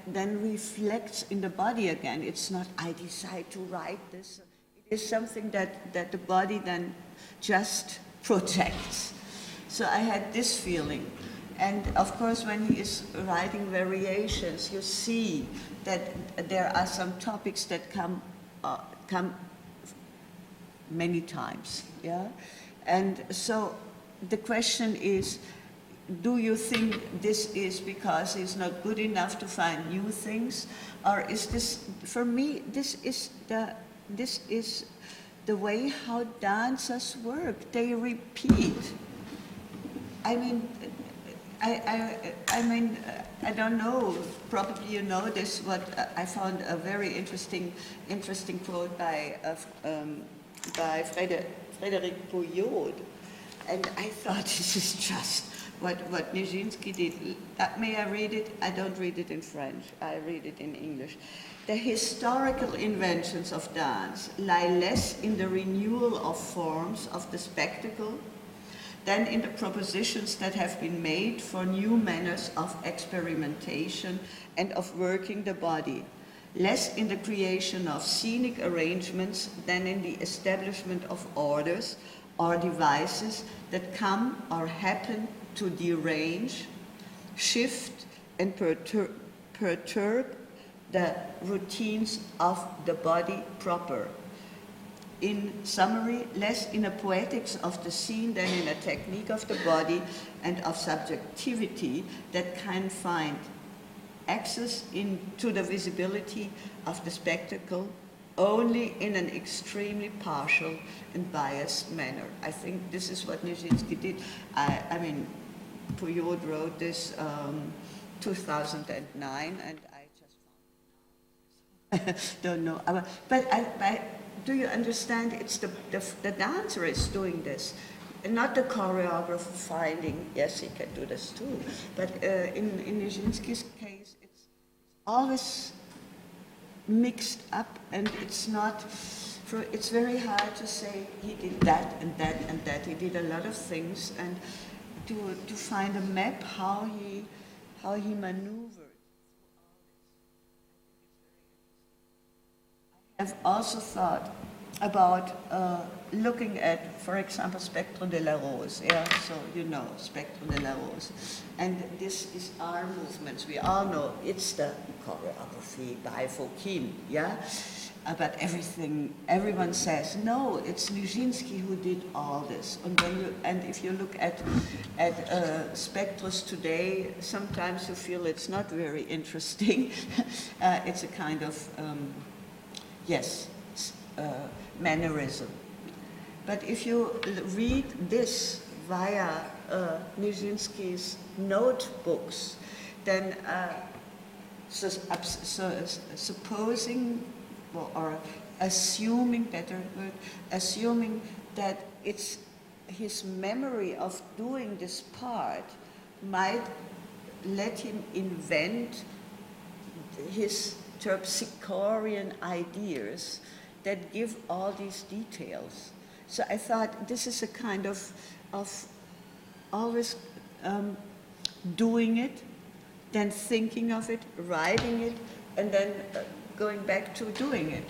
Speaker 2: then reflects in the body again. It's not, I decide to write this. It is something that the body then just projects. So I had this feeling. And of course, when he is writing variations, you see that there are some topics that come many times, yeah? And so the question is, do you think this is because he's not good enough to find new things? Or is this, for me, this is the way how dancers work. They repeat. I mean, I don't know, probably you know this, but I found a very interesting quote by Frédéric Pouillot. And I thought this is just what Nijinsky did. May I read it? I don't read it in French. I read it in English. The historical inventions of dance lie less in the renewal of forms of the spectacle than in the propositions that have been made for new manners of experimentation and of working the body, less in the creation of scenic arrangements than in the establishment of orders or devices that come or happen to derange, shift, and perturb the routines of the body proper. In summary, less in a poetics of the scene than in a technique of the body and of subjectivity that can find access into the visibility of the spectacle only in an extremely partial and biased manner. I think this is what Nijinsky did. I mean, Pouillot wrote this 2009, and I just don't know. But do you understand? It's the dancer is doing this, and not the choreographer finding, yes, he can do this too. But in Nijinsky's case, it's always mixed up, and it's not. It's very hard to say he did that and that and that. He did a lot of things, and to find a map how he maneuvered. I've also thought about looking at, for example, Spectre de la Rose. Yeah, so you know Spectre de la Rose, and this is our movements. We all know it's the choreography by Fokine. Yeah, but everyone says no. It's Nijinsky who did all this. And if you look at spectres today, sometimes you feel it's not very interesting. It's a kind of mannerism. But if you read this via Nijinsky's notebooks, then supposing or assuming, better word, assuming that it's his memory of doing this part might let him invent his terpsichorean ideas that give all these details. So I thought this is a kind of always doing it, then thinking of it, writing it, and then going back to doing it.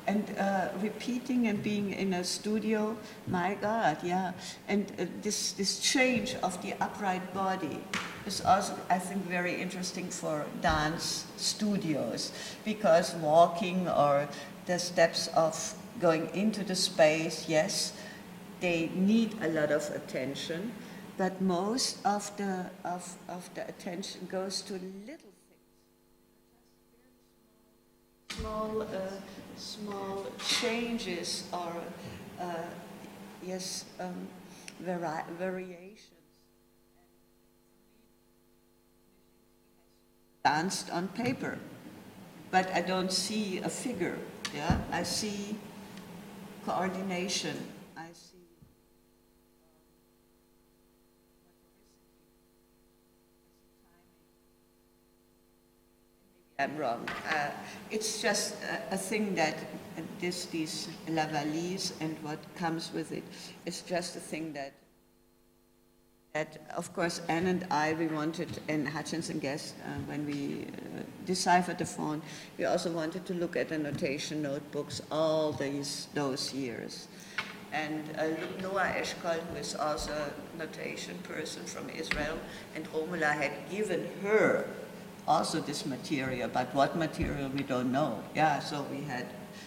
Speaker 2: And repeating and being in a studio, my God, yeah. And this change of the upright body is also, I think, very interesting for dance studios, because walking or the steps of going into the space, yes, they need a lot of attention, but most of the attention goes to little things, small changes or variations. Danced on paper, but I don't see a figure. Yeah, I see coordination. I see I'm wrong. It's just a thing that these lavalies and what comes with it. It's just a thing that of course, Anne and I, we wanted, and Hutchins and Guest, when we deciphered the font, we also wanted to look at the notation notebooks all those years. And Lorena Ehrbar, who is also a notation person from Israel, and Romola had given her also this material, but what material we don't know. Yeah, so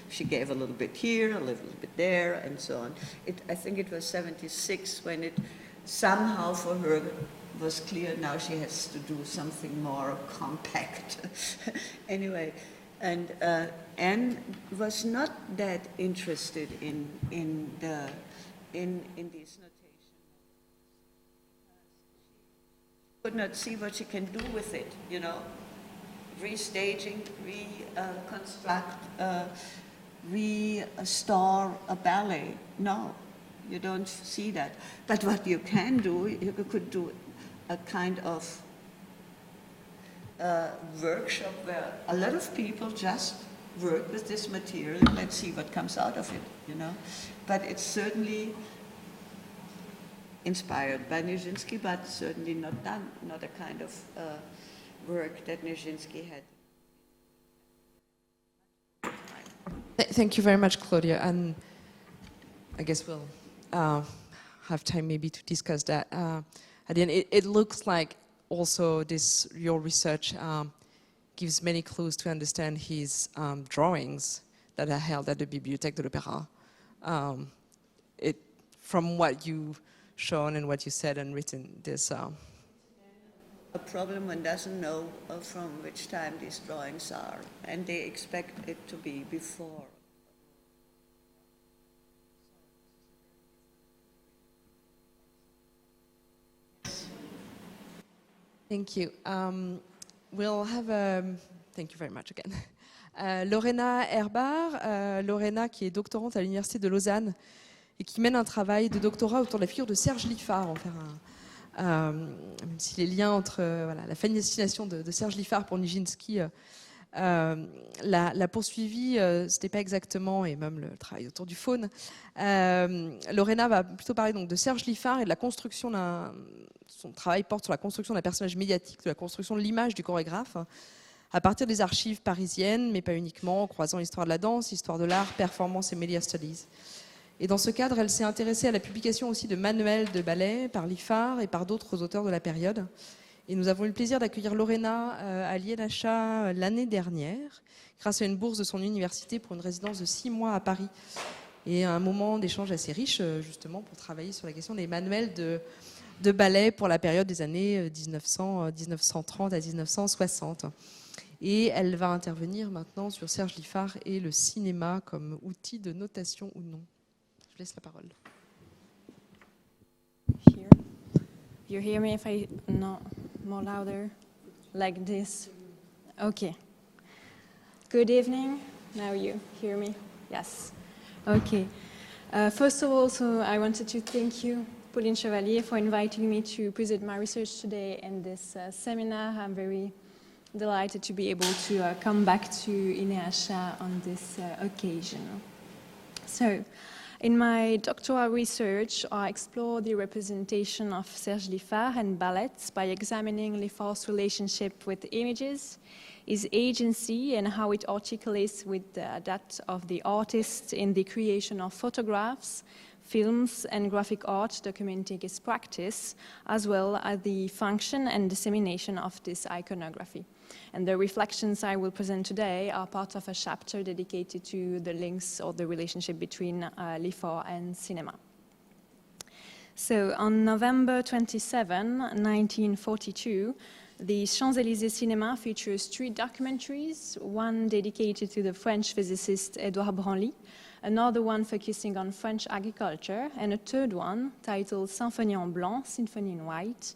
Speaker 2: she gave a little bit here, a little bit there, and so on. I think it was 76 when it somehow for her was clear. Now she has to do something more compact. Anyway, and Anne was not that interested in these notations. She could not see what she can do with it, you know, restaging, reconstruct, restore a ballet. No, you don't see that. But what you can do, you could do a kind of workshop where a lot of people just work with this material. Let's see what comes out of it, you know. But it's certainly inspired by Nijinsky, but certainly not done, not a kind of work that Nijinsky had.
Speaker 1: Thank you very much, Claudia. And I guess we'll have time maybe to discuss that. At the end, it looks like also your research gives many clues to understand his drawings that are held at the Bibliothèque de l'Opéra. From what you've shown and what you said and written, there's
Speaker 2: a problem one doesn't know from which time these drawings are, and they expect it to be before.
Speaker 1: Thank you. We'll have thank you very much again. Lorena Ehrbar, Lorena qui est doctorante à l'Université de Lausanne et qui mène un travail de doctorat autour de la figure de Serge Lifar, même si les liens entre la fascination de Serge Lifar pour Nijinsky l'a poursuivi, c'était pas exactement, et même le travail autour du faune. Lorena va plutôt parler donc de Serge Lifar et de la construction son travail porte sur la construction d'un personnage médiatique, de la construction de l'image du chorégraphe, à partir des archives parisiennes, mais pas uniquement, en croisant l'histoire de la danse, l'histoire de l'art, performance et media studies. Et dans ce cadre, elle s'est intéressée à la publication aussi de manuels de ballet par Lifar et par d'autres auteurs de la période. Et nous avons eu le plaisir d'accueillir Lorena à l'INHA l'année dernière, grâce à une bourse de son université pour une résidence de 6 mois à Paris. Et un moment d'échange assez riche, justement, pour travailler sur la question des manuels de ballet pour la période des années 1930 à 1960. Et elle va intervenir maintenant sur Serge Lifar et le cinéma comme outil de notation ou non. Je laisse la parole.
Speaker 7: Here. You hear me if I no more louder like this? Okay. Good evening. Now you hear me? Yes. Okay. First of all, so I wanted to thank you, Pauline Chevalier, for inviting me to present my research today in this seminar. I'm very delighted to be able to come back to INEHA on this occasion. So, in my doctoral research, I explore the representation of Serge Lifar and ballets by examining Lifar's relationship with images, his agency, and how it articulates with that of the artist in the creation of photographs, films, and graphic art documenting his practice, as well as the function and dissemination of this iconography. And the reflections I will present today are part of a chapter dedicated to the links or the relationship between Lifar and cinema. So on November 27, 1942, the Champs-Élysées Cinema features 3 documentaries, one dedicated to the French physicist Édouard Branly, another one focusing on French agriculture, and a third one titled Symphonie en Blanc, Symphony in White,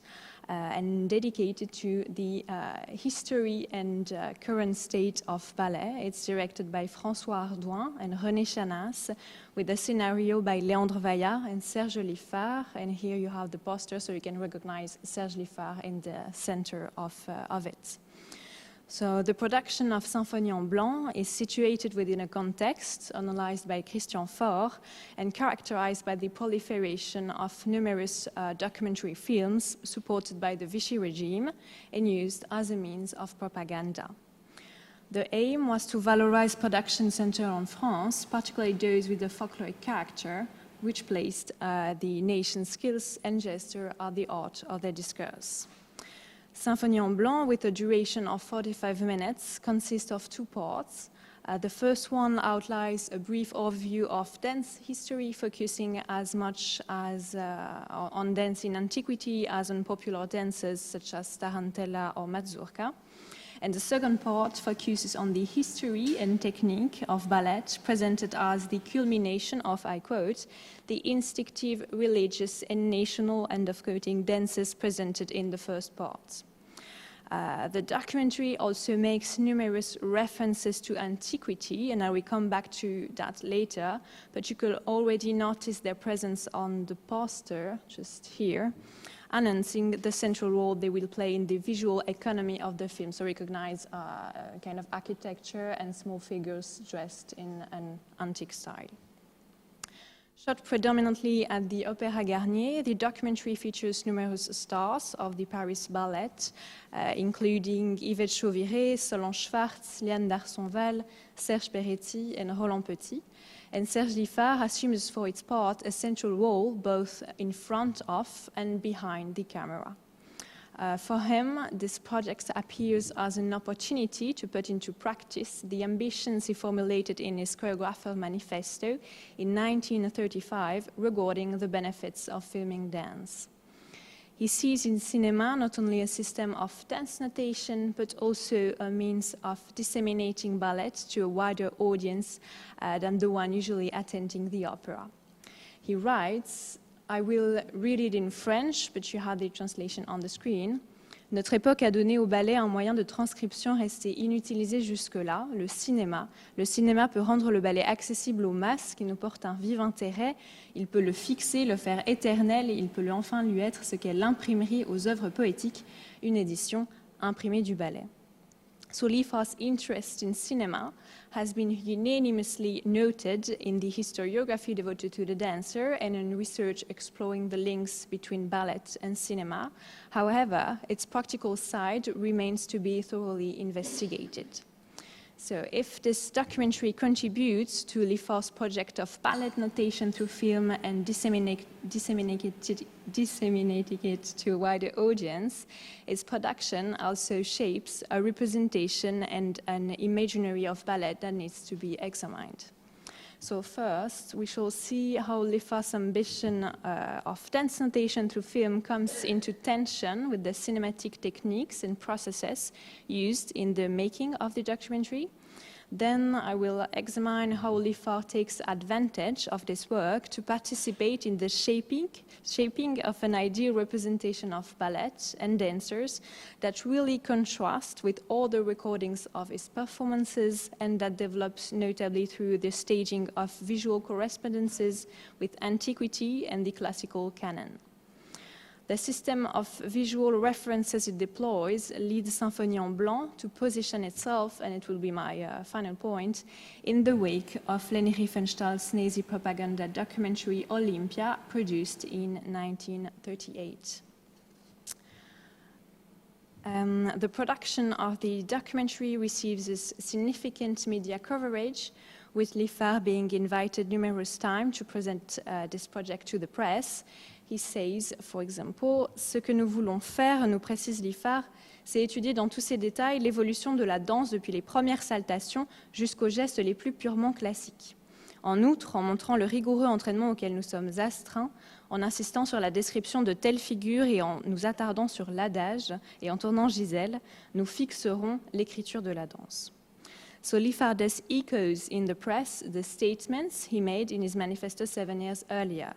Speaker 7: and dedicated to the history and current state of ballet. It's directed by François Ardouin and René Chanas, with a scenario by Léandre Vaillard and Serge Lifar. And here you have the poster, so you can recognize Serge Lifar in the center of it. So the production of Symphonie en Blanc is situated within a context analyzed by Christian Faure and characterized by the proliferation of numerous documentary films supported by the Vichy regime and used as a means of propaganda. The aim was to valorize production centered on France, particularly those with a folkloric character, which placed the nation's skills and gesture at the heart of their discourse. Symphonie en Blanc, with a duration of 45 minutes, consists of 2 parts. The first one outlines a brief overview of dance history, focusing as much as on dance in antiquity as on popular dances such as tarantella or mazurka. And the second part focuses on the history and technique of ballet, presented as the culmination of, I quote, the instinctive, religious, and national, end of quoting, dances presented in the first part. The documentary also makes numerous references to antiquity, and I will come back to that later, but you could already notice their presence on the poster, just here, announcing the central role they will play in the visual economy of the film. So recognize kind of architecture and small figures dressed in an antique style. Shot predominantly at the Opéra Garnier, the documentary features numerous stars of the Paris Ballet, including Yvette Chauviré, Solange Schwartz, Liane d'Arsonval, Serge Peretti, and Roland Petit. And Serge Lifar assumes for its part a central role both in front of and behind the camera. For him, this project appears as an opportunity to put into practice the ambitions he formulated in his choreographer manifesto in 1935 regarding the benefits of filming dance. He sees in cinema not only a system of dance notation, but also a means of disseminating ballet to a wider audience than the one usually attending the opera. He writes, I will read it in French, but you have the translation on the screen. Notre époque a donné au ballet un moyen de transcription resté inutilisé jusque-là, le cinéma. Le cinéma peut rendre le ballet accessible aux masses qui nous portent un vif intérêt. Il peut le fixer, le faire éternel, et il peut enfin lui être ce qu'est l'imprimerie aux œuvres poétiques, une édition imprimée du ballet. So Lifar's interest in cinema has been unanimously noted in the historiography devoted to the dancer and in research exploring the links between ballet and cinema. However, its practical side remains to be thoroughly investigated. So if this documentary contributes to Lifar's project of ballet notation through film and disseminating it to a wider audience, its production also shapes a representation and an imaginary of ballet that needs to be examined. So first, we shall see how Lifar's ambition of dance notation through film comes into tension with the cinematic techniques and processes used in the making of the documentary. Then I will examine how Lifar takes advantage of this work to participate in the shaping of an ideal representation of ballet and dancers that really contrast with all the recordings of his performances and that develops notably through the staging of visual correspondences with antiquity and the classical canon. The system of visual references it deploys leads Symphonie en Blanc to position itself, and it will be my final point, in the wake of Leni Riefenstahl's Nazi propaganda documentary Olympia, produced in 1938. The production of the documentary receives significant media coverage, with Lifar being invited numerous times to present this project to the press. He says, for example, ce que nous voulons faire, nous précise Lifar, c'est étudier dans tous ses détails l'évolution de la danse depuis les premières saltations jusqu'aux gestes les plus purement classiques. En outre, en montrant le rigoureux entraînement auquel nous sommes astreints, en insistant sur la description de telles figures et en nous attardant sur l'adage et en tournant Gisèle, nous fixerons l'écriture de la danse. So Lifar thus echoes in the press the statements he made in his manifesto 7 years earlier.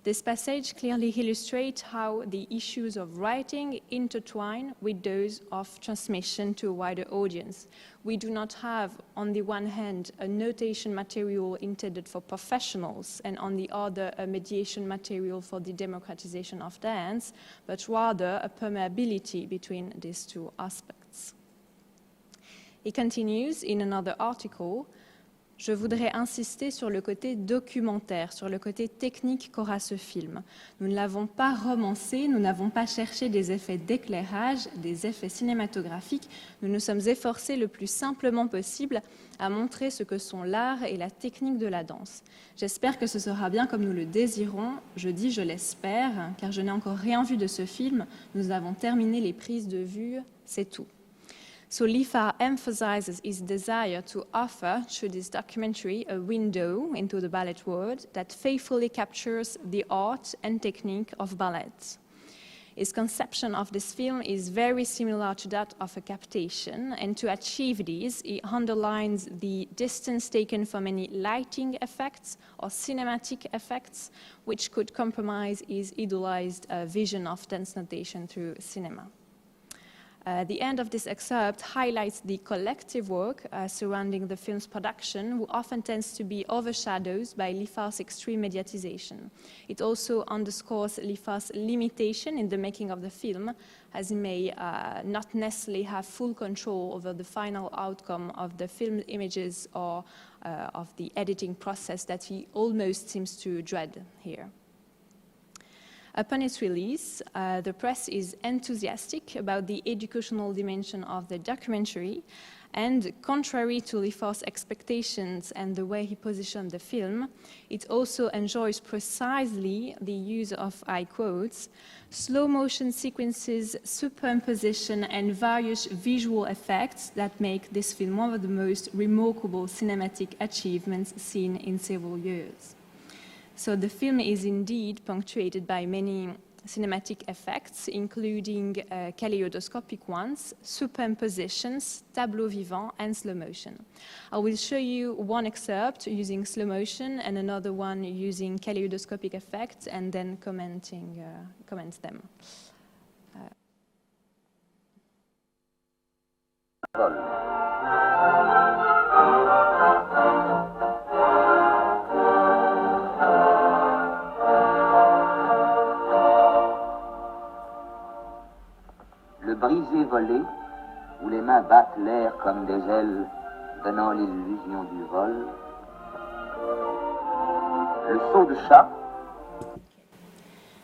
Speaker 7: This passage clearly illustrates how the issues of writing intertwine with those of transmission to a wider audience. We do not have, on the one hand, a notation material intended for professionals, and on the other, a mediation material for the democratization of dance, but rather a permeability between these two aspects. He continues in another article, je voudrais insister sur le côté documentaire, sur le côté technique qu'aura ce film. Nous ne l'avons pas romancé, nous n'avons pas cherché des effets d'éclairage, des effets cinématographiques. Nous nous sommes efforcés le plus simplement possible à montrer ce que sont l'art et la technique de la danse. J'espère que ce sera bien comme nous le désirons. Je dis je l'espère, car je n'ai encore rien vu de ce film. Nous avons terminé les prises de vue, c'est tout. So Lifar emphasizes his desire to offer, through this documentary, a window into the ballet world that faithfully captures the art and technique of ballet. His conception of this film is very similar to that of a captation, and to achieve this, he underlines the distance taken from any lighting effects or cinematic effects, which could compromise his idolized vision of dance notation through cinema. The end of this excerpt highlights the collective work surrounding the film's production, who often tends to be overshadowed by Lifar's extreme mediatization. It also underscores Lifar's limitation in the making of the film, as he may not necessarily have full control over the final outcome of the film images or of the editing process that he almost seems to dread here. Upon its release, the press is enthusiastic about the educational dimension of the documentary, and contrary to Lifar's expectations and the way he positioned the film, it also enjoys precisely the use of, I quote, slow motion sequences, superimposition, and various visual effects that make this film one of the most remarkable cinematic achievements seen in several years. So the film is indeed punctuated by many cinematic effects, including kaleidoscopic ones, superimpositions, tableau vivant, and slow motion. I will show you one excerpt using slow motion and another one using kaleidoscopic effects, and then comment them.
Speaker 8: Le brisé volé, où les mains battent l'air comme des ailes, donnant l'illusion du vol. Le saut de chat.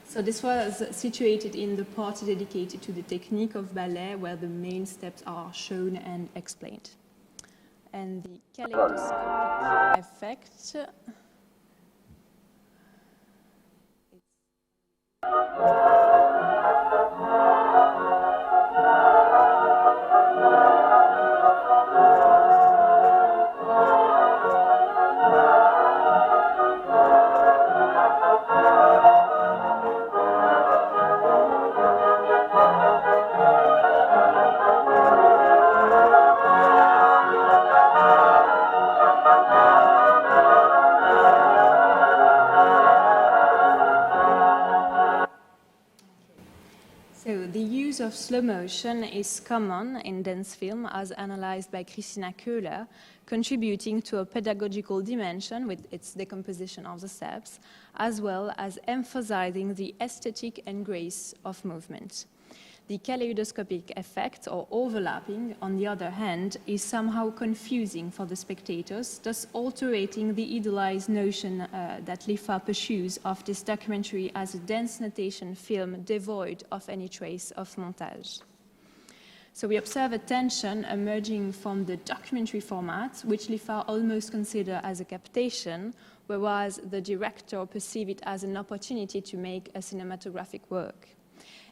Speaker 7: So this was situated in the part dedicated to the technique of ballet, where the main steps are shown and explained. And the kaleidoscopic effect. Of slow motion is common in dance film, as analyzed by Christina Köhler, contributing to a pedagogical dimension with its decomposition of the steps, as well as emphasizing the aesthetic and grace of movement. The kaleidoscopic effect, or overlapping, on the other hand, is somehow confusing for the spectators, thus altering the idealized notion that Lifar pursues of this documentary as a dance notation film devoid of any trace of montage. So we observe a tension emerging from the documentary format, which Lifar almost considers as a captation, whereas the director perceives it as an opportunity to make a cinematographic work.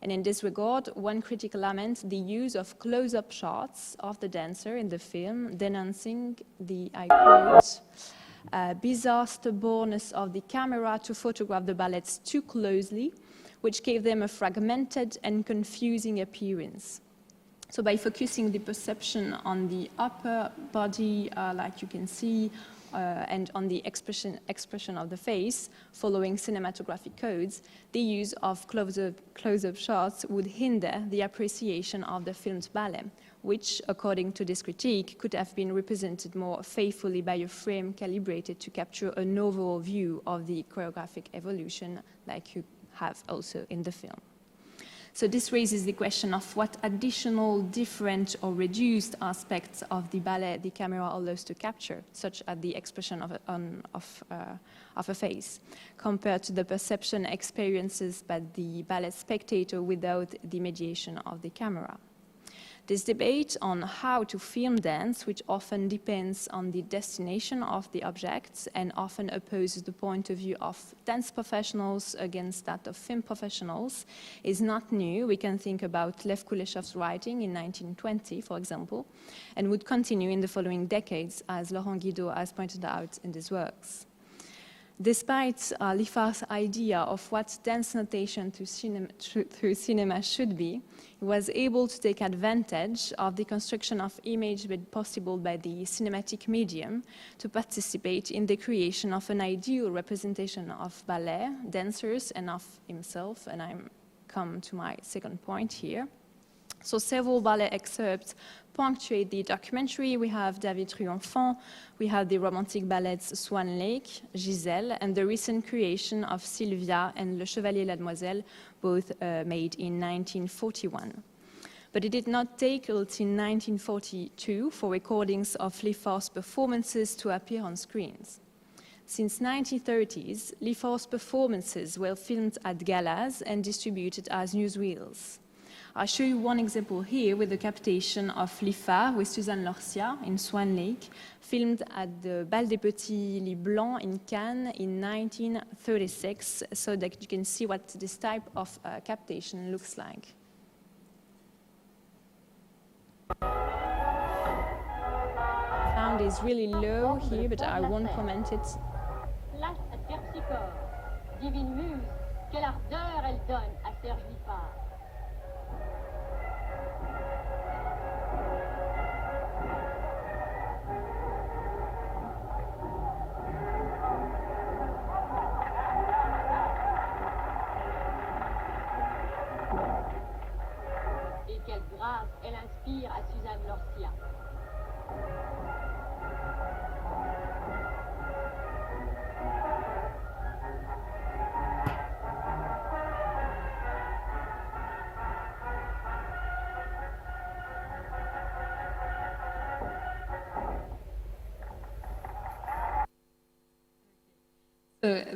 Speaker 7: And in this regard, one critic laments the use of close-up shots of the dancer in the film, denouncing the, I quote, bizarre stubbornness of the camera to photograph the ballets too closely, which gave them a fragmented and confusing appearance. So by focusing the perception on the upper body, like you can see, and on the expression of the face, following cinematographic codes, the use of close-up shots would hinder the appreciation of the film's ballet, which, according to this critique, could have been represented more faithfully by a frame calibrated to capture an overall view of the choreographic evolution, like you have also in the film. So this raises the question of what additional different or reduced aspects of the ballet the camera allows to capture, such as the expression of a face, compared to the perception experiences by the ballet spectator without the mediation of the camera. This debate on how to film dance, which often depends on the destination of the objects and often opposes the point of view of dance professionals against that of film professionals, is not new. We can think about Lev Kuleshov's writing in 1920, for example, and would continue in the following decades, as Laurent Guido has pointed out in his works. Despite Lifar's idea of what dance notation through cinema should be, he was able to take advantage of the construction of image made possible by the cinematic medium to participate in the creation of an ideal representation of ballet, dancers, and of himself, and I'm come to my second point here. So several ballet excerpts punctuate the documentary. We have David Triomphant, we have the romantic ballets Swan Lake, Giselle, and the recent creation of Sylvia and Le Chevalier et la Demoiselle, both made in 1941. But it did not take until 1942 for recordings of Lifar's performances to appear on screens. Since 1930s, Lifar's performances were filmed at galas and distributed as newsreels. I'll show you one example here with the captation of Lifar with Suzanne Lorcia in Swan Lake, filmed at the Bal des Petits Lits Blancs in Cannes in 1936, so that you can see what this type of captation looks like. Sound is really low here, but I won't comment it.
Speaker 9: Place à Terpsichore, divine muse, quelle ardeur elle donne à Serge Lifar. Et quelle grâce elle inspire à Suzanne Lorcia.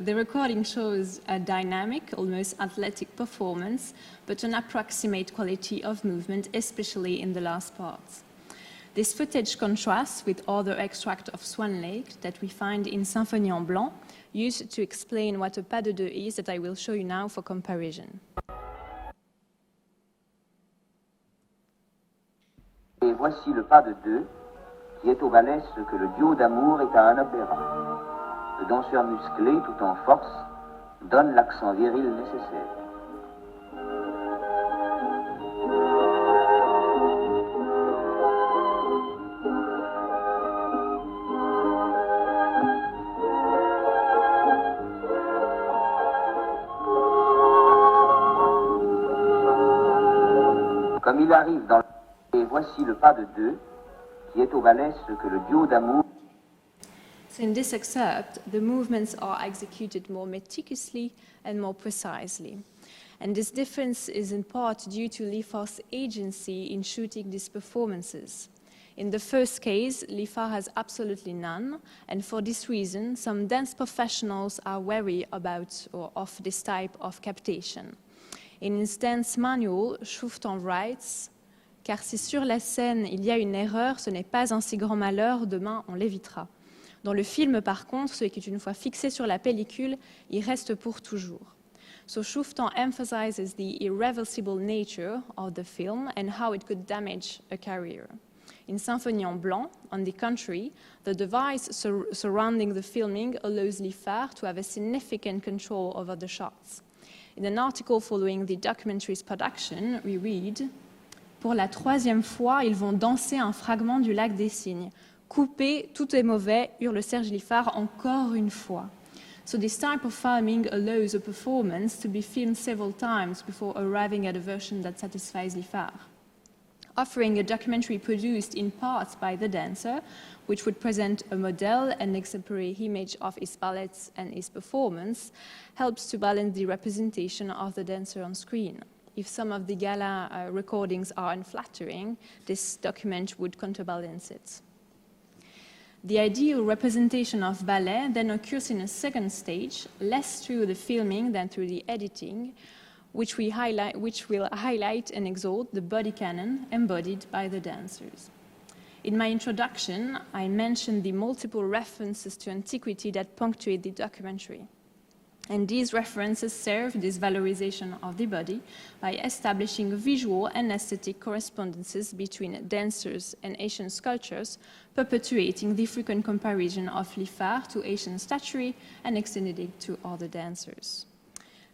Speaker 7: The recording shows a dynamic, almost athletic performance, but an approximate quality of movement, especially in the last parts. This footage contrasts with other extracts of Swan Lake that we find in Symphonie en Blanc, used to explain what a pas de deux is, that I will show you now for comparison.
Speaker 8: Et voici le pas de deux, qui est au ballet ce que le duo d'amour est à un opéra. Le danseur musclé, tout en force, donne l'accent viril nécessaire. Comme il arrive dans le... Et voici le pas de deux, qui est au ballet ce que le duo d'amour...
Speaker 7: So in this excerpt, the movements are executed more meticulously and more precisely. And this difference is in part due to Lifar's agency in shooting these performances. In the first case, Lifar has absolutely none, and for this reason, some dance professionals are wary about or of this type of captation. In his dance manual, Schuftan writes, « Car si sur la scène il y a une erreur, ce n'est pas un si grand malheur, demain on l'évitera. » Dans le film, par contre, ce qui est une fois fixé sur la pellicule, il reste pour toujours. So Schuftan emphasizes the irreversible nature of the film and how it could damage a career. In Symphonie en Blanc, on the contrary, the device surrounding the filming allows Lifar to have a significant control over the shots. In an article following the documentary's production, we read, « Pour la troisième fois, ils vont danser un fragment du lac des Cygnes. Coupé, tout est mauvais, hurle Serge Lifar encore une fois. » So this type of filming allows a performance to be filmed several times before arriving at a version that satisfies Lifar. Offering a documentary produced in part by the dancer, which would present a model and exemplary image of his ballets and his performance, helps to balance the representation of the dancer on screen. If some of the gala recordings are unflattering, this document would counterbalance it. The ideal representation of ballet then occurs in a second stage, less through the filming than through the editing, which will highlight and exalt the body canon embodied by the dancers. In my introduction, I mentioned the multiple references to antiquity that punctuate the documentary. And these references serve this valorization of the body by establishing visual and aesthetic correspondences between dancers and Asian sculptures, perpetuating the frequent comparison of Lifar to Asian statuary and extending it to other dancers.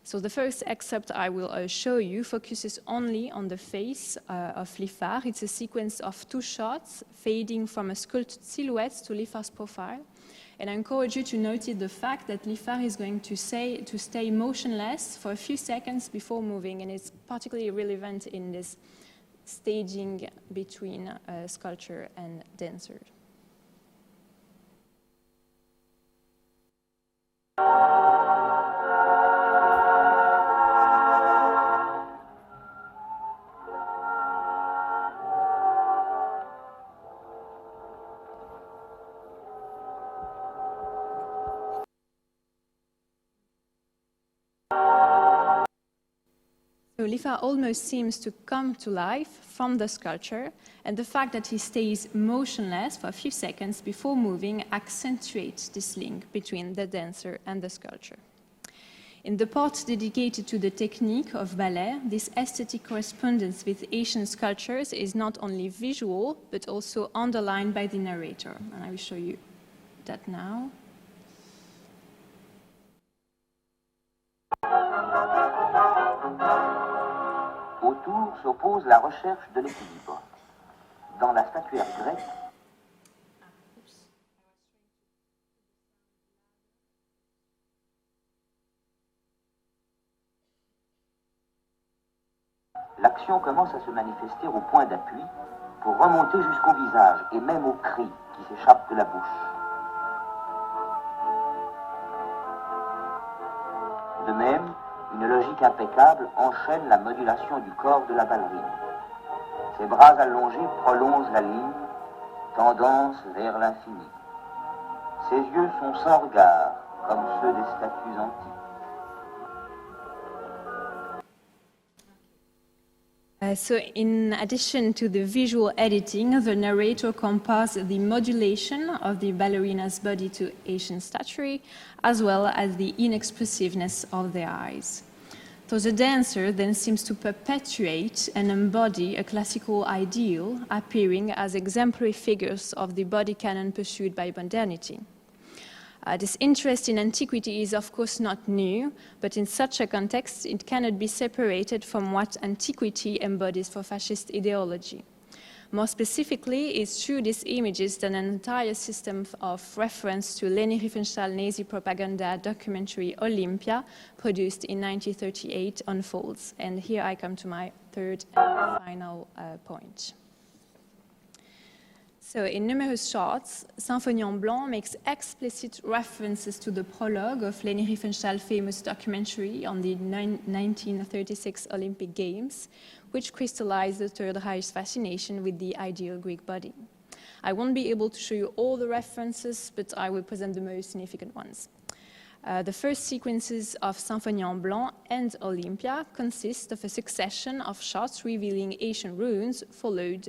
Speaker 7: So the first excerpt I will show you focuses only on the face of Lifar. It's a sequence of 2 shots fading from a sculpted silhouette to Lifar's profile. And I encourage you to notice the fact that Lifar is going to stay motionless for a few seconds before moving, and it's particularly relevant in this staging between sculpture and dancer. So Lifar almost seems to come to life from the sculpture, and the fact that he stays motionless for a few seconds before moving accentuates this link between the dancer and the sculpture. In the part dedicated to the technique of ballet, this aesthetic correspondence with Asian sculptures is not only visual, but also underlined by the narrator. And I will show you that now.
Speaker 8: Autour s'oppose la recherche de l'équilibre. Dans la statuaire grecque, l'action commence à se manifester au point d'appui pour remonter jusqu'au visage et même aux cris qui s'échappent de la bouche. De même, une logique impeccable enchaîne la modulation du corps de la ballerine. Ses bras allongés prolongent la ligne, tendance vers l'infini. Ses yeux sont sans regard, comme ceux des statues antiques.
Speaker 7: So in addition to the visual editing, the narrator compares the modulation of the ballerina's body to Asian statuary, as well as the inexpressiveness of their eyes. So the dancer then seems to perpetuate and embody a classical ideal, appearing as exemplary figures of the body canon pursued by modernity. This interest in antiquity is of course not new, but in such a context it cannot be separated from what antiquity embodies for fascist ideology. More specifically, it's through these images that an entire system of reference to Leni Riefenstahl Nazi propaganda documentary Olympia, produced in 1938, unfolds. And here I come to my third and final point. So in numerous shots, Symphonie en Blanc makes explicit references to the prologue of Leni Riefenstahl's famous documentary on the 1936 Olympic Games, which crystallized the Third Reich's fascination with the ideal Greek body. I won't be able to show you all the references, but I will present the most significant ones. The first sequences of Symphonie en Blanc and Olympia consist of a succession of shots revealing Asian ruins, followed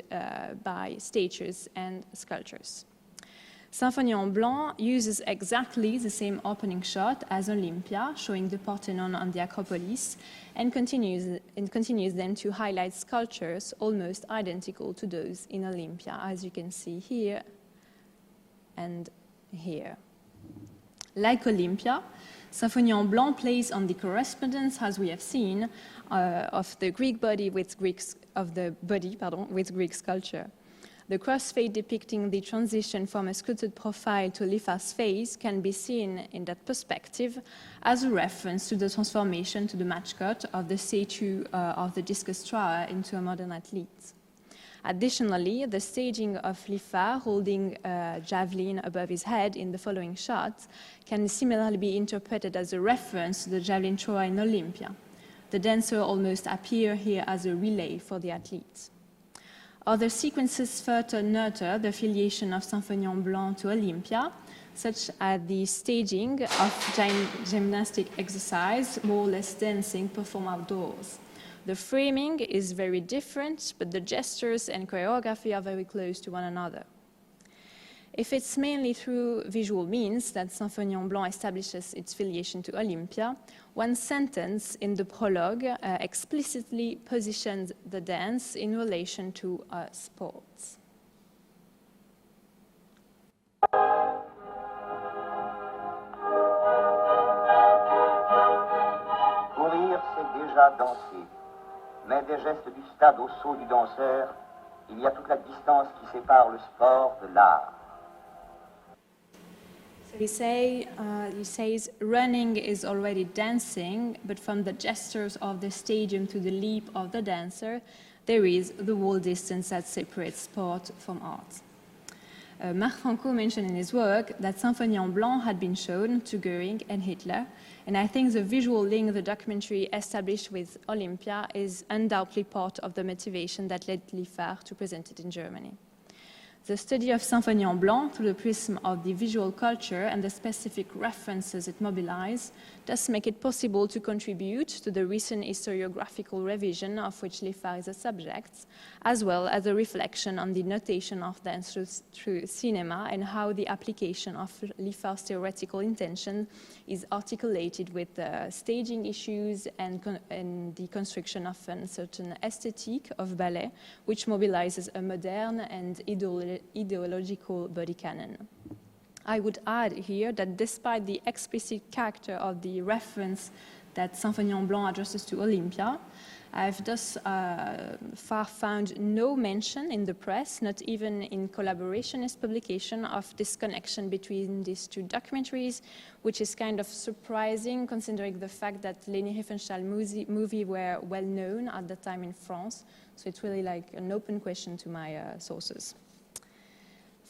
Speaker 7: by statues and sculptures. Symphonie en Blanc uses exactly the same opening shot as Olympia, showing the Parthenon on the Acropolis, and continues then to highlight sculptures almost identical to those in Olympia, as you can see here and here. Like Olympia, Symphonie en Blanc plays on the correspondence, as we have seen, of the Greek body with Greek sculpture. The crossfade depicting the transition from a sculpted profile to Lifar's face can be seen in that perspective as a reference to the transformation to the matchcut of the statue of the discus thrower into a modern athlete. Additionally, the staging of Lifar holding a javelin above his head in the following shot can similarly be interpreted as a reference to the javelin thrower in Olympia. The dancer almost appear here as a relay for the athletes. Other sequences further nurture the affiliation of Symphonie en Blanc to Olympia, such as the staging of gymnastic exercise, more or less dancing, performed outdoors. The framing is very different, but the gestures and choreography are very close to one another. If it's mainly through visual means that Symphonie en Blanc establishes its filiation to Olympia, one sentence in the prologue explicitly positions the dance in relation to sports.
Speaker 8: Courir, c'est déjà danser. Mais des gestes du stade au saut du danseur, il y a toute la distance qui sépare le sport de l'art.
Speaker 7: So he says, running is already dancing, but from the gestures of the stadium to the leap of the dancer, there is the whole distance that separates sport from art. Marc Franco mentioned in his work that Symphonie en Blanc had been shown to Goering and Hitler, and I think the visual link the documentary established with Olympia is undoubtedly part of the motivation that led Lifar to present it in Germany. The study of Symphonie en Blanc through the prism of the visual culture and the specific references it mobilizes does make it possible to contribute to the recent historiographical revision of which Lifar is a subject, as well as a reflection on the notation of dance through cinema and how the application of Lifar's theoretical intention is articulated with the staging issues and the construction of a certain aesthetic of ballet, which mobilizes a modern and ideological body canon. I would add here that despite the explicit character of the reference that Symphonie en Blanc addresses to Olympia, I've thus far found no mention in the press, not even in collaborationist publication, of this connection between these two documentaries, which is kind of surprising considering the fact that Leni Riefenstahl movie were well known at the time in France. So it's really like an open question to my sources.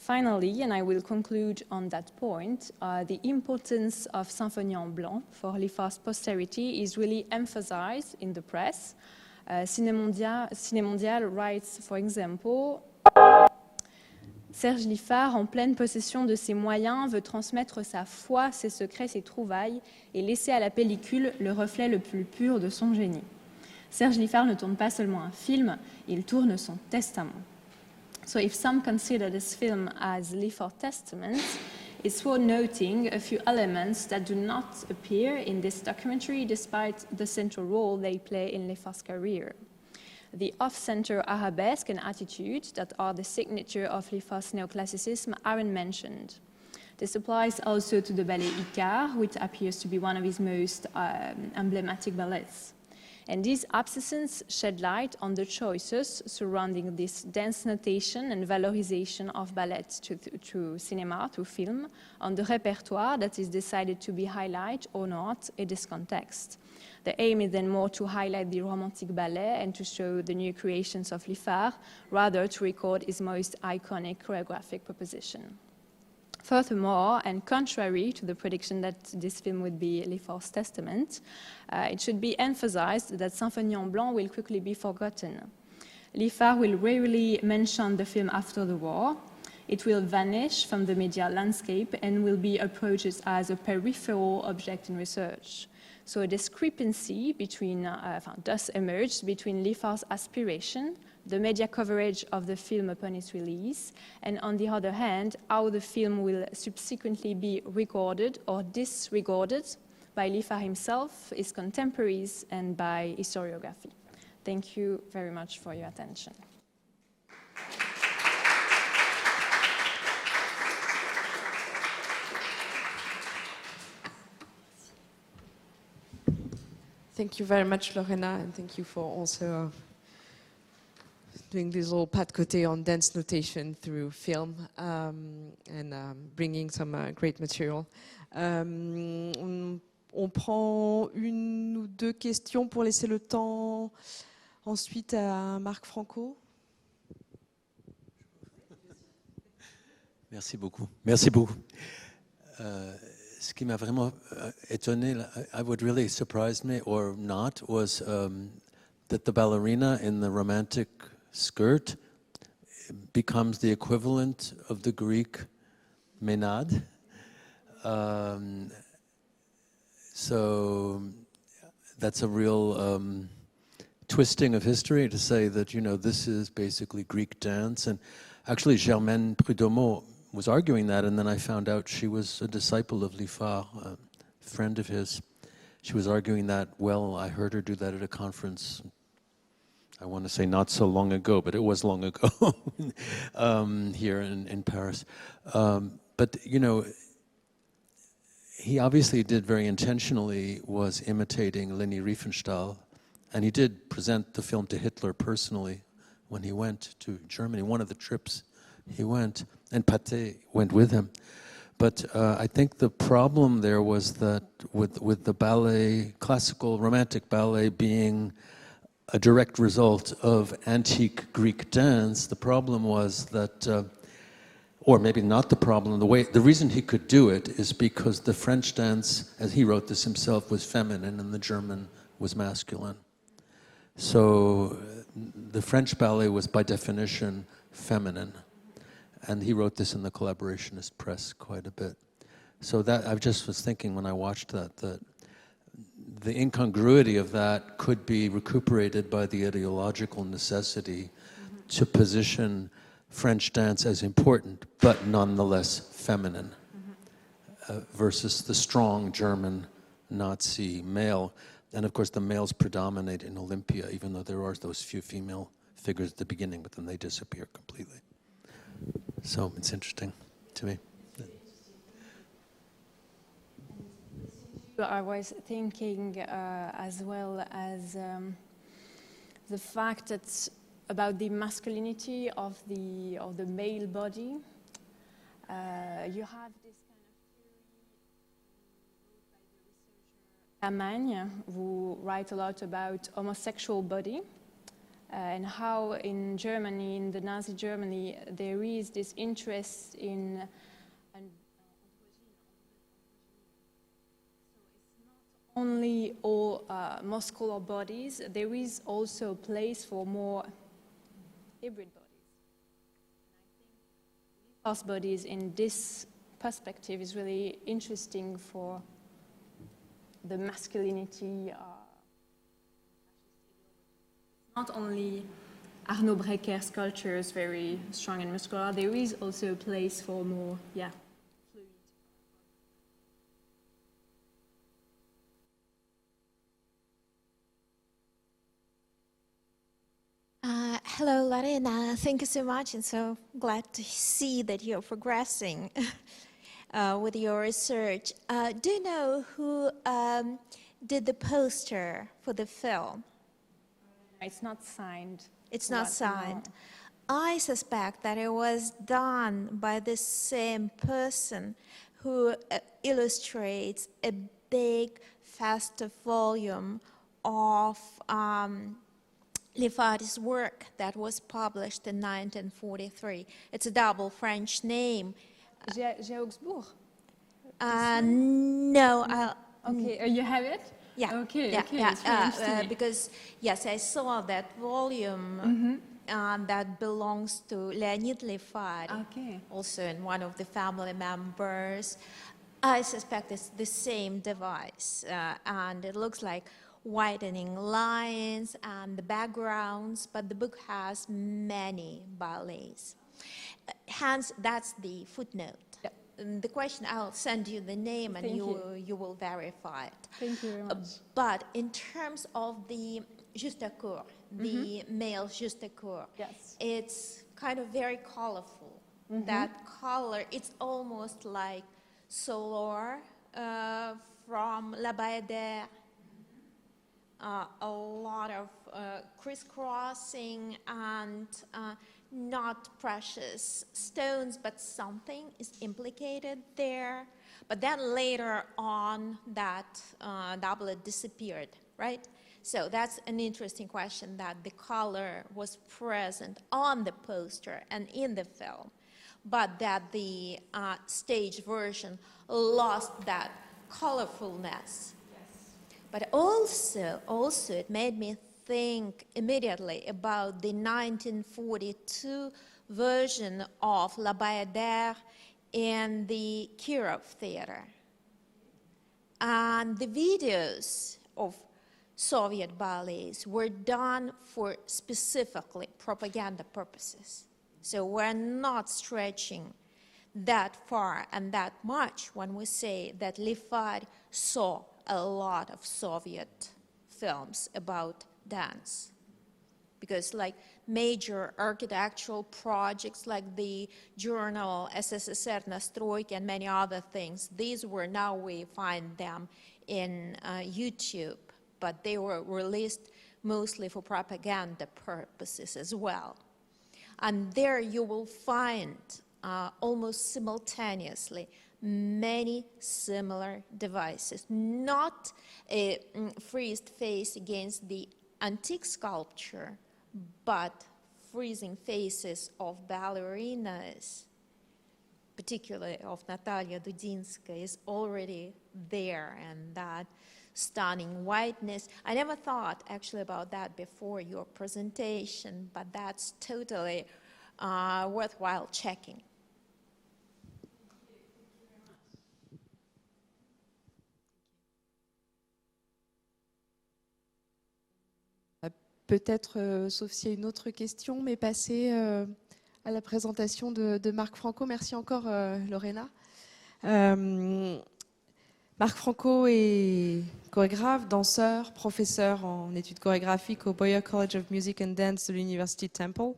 Speaker 7: Finally, and I will conclude on that point, the importance of Symphonie en Blanc for Lifar's posterity is really emphasized in the press. Ciné Mondial writes, for example, Serge Lifar, en pleine possession de ses moyens, veut transmettre sa foi, ses secrets, ses trouvailles et laisser à la pellicule le reflet le plus pur de son génie. Serge Lifar ne tourne pas seulement un film, il tourne son testament. So if some consider this film as Lifar's testament, it's worth noting a few elements that do not appear in this documentary despite the central role they play in Lifar's career. The off-center arabesque and attitude that are the signature of Lifar's neoclassicism aren't mentioned. This applies also to the ballet Icar, which appears to be one of his most emblematic ballets. And these absences shed light on the choices surrounding this dance notation and valorization of ballet through cinema, through film, on the répertoire that is decided to be highlighted or not in this context. The aim is then more to highlight the romantic ballet and to show the new creations of Lifar, rather to record his most iconic choreographic proposition. Furthermore, and contrary to the prediction that this film would be Lifar's testament, it should be emphasized that Symphonie en Blanc will quickly be forgotten. Lifar will rarely mention the film after the war. It will vanish from the media landscape and will be approached as a peripheral object in research. So a discrepancy thus emerged between Lifar's aspiration, the media coverage of the film upon its release, and on the other hand, how the film will subsequently be recorded or disregarded by Lifar himself, his contemporaries, and by historiography. Thank you very much for your attention.
Speaker 1: Thank you very much, Lorena, and thank you for also doing this little pas de côté on dance notation through film and bringing some great material. On prend une ou deux questions pour laisser le temps ensuite à Marc Franco.
Speaker 4: Merci beaucoup. Merci beaucoup. Ce qui m'a vraiment étonné, what really surprised me or not, was that the ballerina in the romantic skirt becomes the equivalent of the Greek menade. So that's a real twisting of history to say that, you know, this is basically Greek dance. And actually, Germaine Prud'homme was arguing that, and then I found out she was a disciple of Lifar, a friend of his. She was arguing that, well, I heard her do that at a conference, I want to say not so long ago, but it was long ago, here in Paris. But, you know, he obviously did very intentionally was imitating Leni Riefenstahl, and he did present the film to Hitler personally when he went to Germany, one of the trips he went, and Pathé went with him. But I think the problem there was that with the ballet, classical romantic ballet being a direct result of antique Greek dance, the problem was that, or maybe not the problem, the reason he could do it is because the French dance, as he wrote this himself, was feminine and the German was masculine. So the French ballet was by definition feminine. And he wrote this in the collaborationist press quite a bit. So that, I just was thinking when I watched that the incongruity of that could be recuperated by the ideological necessity to position French dance as important, but nonetheless feminine, versus the strong German Nazi male. And of course the males predominate in Olympia, even though there are those few female figures at the beginning, but then they disappear completely. So it's interesting to me.
Speaker 7: I was thinking as well as the fact that about the masculinity of the male body. You have this kind of theory by the researcher Amagne, who writes a lot about homosexual body. And how in Germany, in the Nazi Germany, there is this interest in only all muscular bodies, there is also a place for more hybrid bodies. And I think Lifar's bodies in this perspective is really interesting for the masculinity. Not only Arno Breker's sculpture is very strong and muscular, there is also a place for more, fluid.
Speaker 10: Hello, Lorena. Thank you so much, and so glad to see that you're progressing with your research. Do you know who did the poster for the film?
Speaker 7: It's not signed.
Speaker 10: It's not signed. No. I suspect that it was done by the same person who illustrates a big, festive volume of Lifar's work that was published in 1943. It's a double French name.
Speaker 7: Augsbourg?
Speaker 10: No.
Speaker 7: Okay, you have it?
Speaker 10: Yeah.
Speaker 7: Okay,
Speaker 10: yeah,
Speaker 7: okay.
Speaker 10: Yeah. Because, yes, I saw that volume that belongs to Leonid Lifar, also in one of the family members. I suspect it's the same device, and it looks like widening lines and the backgrounds, but the book has many ballets. Hence, that's the footnote. Yep. The question, I'll send you the name and you will verify it.
Speaker 7: Thank you very much.
Speaker 10: But in terms of the juste-à-corps, the male juste-à-corps,
Speaker 7: yes,
Speaker 10: it's kind of very colorful. That color, it's almost like Solar from La Bayadère. A lot of crisscrossing and not precious stones, but something is implicated there. But then later on, that doublet disappeared, right? So that's an interesting question, that the color was present on the poster and in the film, but that the stage version lost that colorfulness. But also it made me think immediately about the 1942 version of La Bayadère in the Kirov Theater. And the videos of Soviet ballets were done for specifically propaganda purposes. So we're not stretching that far and that much when we say that Lifar saw a lot of Soviet films about dance. Because like major architectural projects like the journal SSSR Настройки and many other things, these were, now we find them in YouTube, but they were released mostly for propaganda purposes as well. And there you will find almost simultaneously many similar devices, not a freezed face against the antique sculpture, but freezing faces of ballerinas, particularly of Natalia Dudinska, is already there, and that stunning whiteness. I never thought actually about that before your presentation, but that's totally worthwhile checking.
Speaker 1: Peut-être, sauf s'il y a une autre question, mais passer à la présentation de Marc Franco. Merci encore, Lorena. Marc Franco est chorégraphe, danseur, professeur en études chorégraphiques au Boyer College of Music and Dance de l'Université Temple,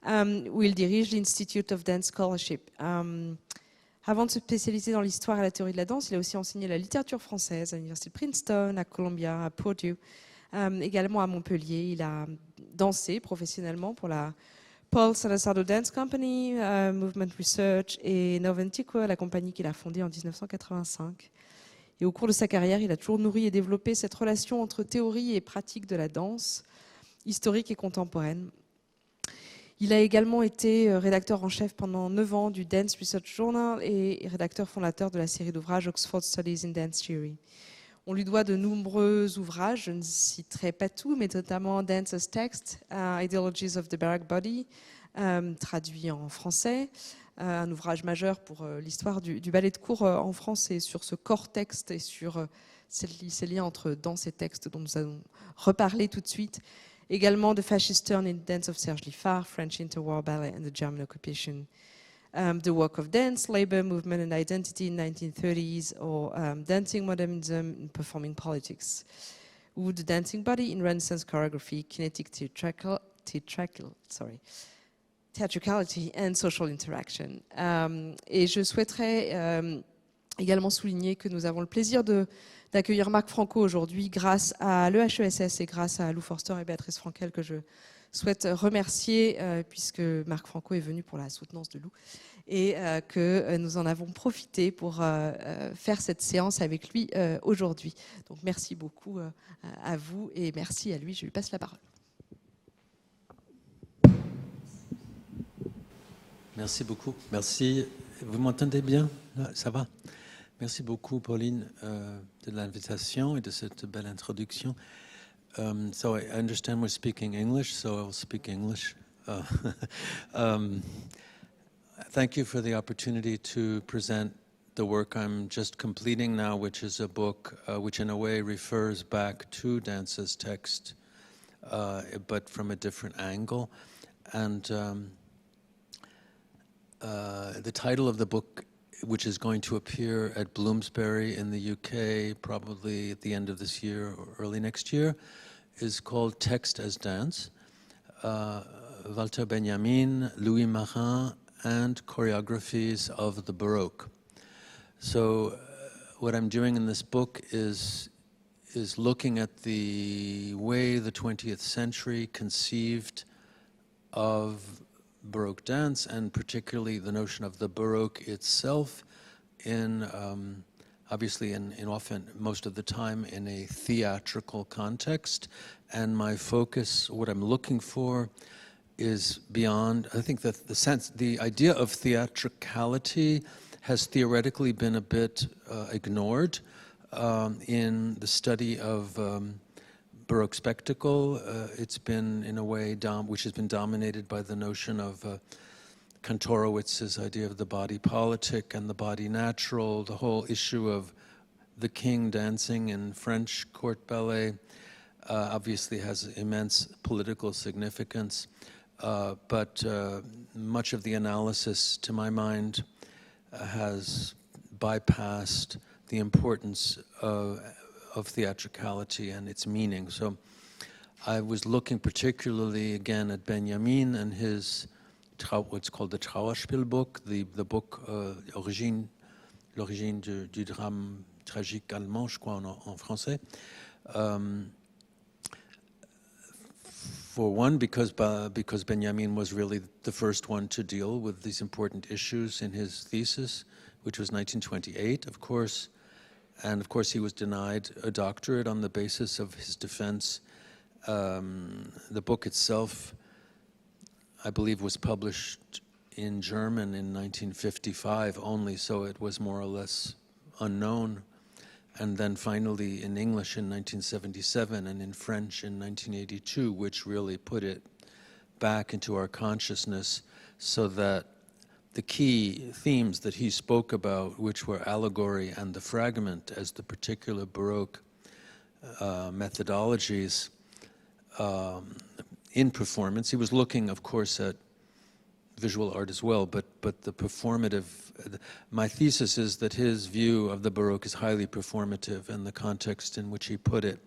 Speaker 1: où il dirige l'Institute of Dance Scholarship. Avant de se spécialiser dans l'histoire et la théorie de la danse, il a aussi enseigné la littérature française à l'Université de Princeton, à Columbia, à Purdue. Également à Montpellier, il a dansé professionnellement pour la Paul Salazar Dance Company, Movement Research et Noventique, la compagnie qu'il a fondée en 1985. Et au cours de sa carrière, il a toujours nourri et développé cette relation entre théorie et pratique de la danse, historique et contemporaine. Il a également été rédacteur en chef pendant 9 ans du Dance Research Journal et rédacteur fondateur de la série d'ouvrages Oxford Studies in Dance Theory. On lui doit de nombreux ouvrages, je ne citerai pas tout, mais notamment Dance's Text, Ideologies of the Barrack Body, traduit en français, un ouvrage majeur pour l'histoire du ballet de cour en France et sur ce corps texte et sur ces liens entre danse et texte dont nous allons reparler tout de suite. Également The Fascist Turn in Dance of Serge Lifar, French Interwar Ballet and the German Occupation. The Work of Dance, Labor, Movement and Identity in 1930s, or Dancing Modernism in Performing Politics, ou The Dancing Body in Renaissance Choreography, Kinetic Theatricality and Social Interaction. Et je souhaiterais également souligner que nous avons le plaisir d'accueillir Marc Franco aujourd'hui grâce à l'EHESS et grâce à Lou Forster et Béatrice Frankel, que je souhaite remercier puisque Marc Franco est venu pour la soutenance de Lou et que nous en avons profité pour faire cette séance avec lui aujourd'hui. Donc merci beaucoup à vous et merci à lui. Je lui passe la parole.
Speaker 4: Merci beaucoup. Merci. Vous m'entendez bien? Ça va? Merci beaucoup, Pauline, de l'invitation et de cette belle introduction. So I understand we're speaking English, so I'll speak English. Thank you for the opportunity to present the work I'm just completing now, which is a book which in a way refers back to Dance's text, but from a different angle. And the title of the book, which is going to appear at Bloomsbury in the UK probably at the end of this year or early next year, is called Text as Dance, Walter Benjamin, Louis Marin, and Chorégraphies of the Baroque. So what I'm doing in this book is looking at the way the 20th century conceived of Baroque dance, and particularly the notion of the Baroque itself in obviously in often, most of the time, in a theatrical context. And my focus, what I'm looking for, is beyond, I think that the idea of theatricality has theoretically been a bit ignored in the study of Baroque spectacle. It's been, in a way, which has been dominated by the notion of Kantorowicz's idea of the body politic and the body natural, the whole issue of the king dancing in French court ballet obviously has immense political significance, but much of the analysis, to my mind, has bypassed the importance of theatricality and its meaning. So I was looking particularly again at Benjamin and his what's called the Trauerspielbuch, the book l'origine du drame tragique allemand, je crois en français. For one, because Benjamin was really the first one to deal with these important issues in his thesis, which was 1928, of course. And of course, he was denied a doctorate on the basis of his defense. The book itself, I believe, was published in German in 1955 only, so it was more or less unknown. And then finally in English in 1977 and in French in 1982, which really put it back into our consciousness, so that the key themes that he spoke about, which were allegory and the fragment as the particular Baroque methodologies in performance. He was looking, of course, at visual art as well, but the performative, my thesis is that his view of the Baroque is highly performative, and the context in which he put it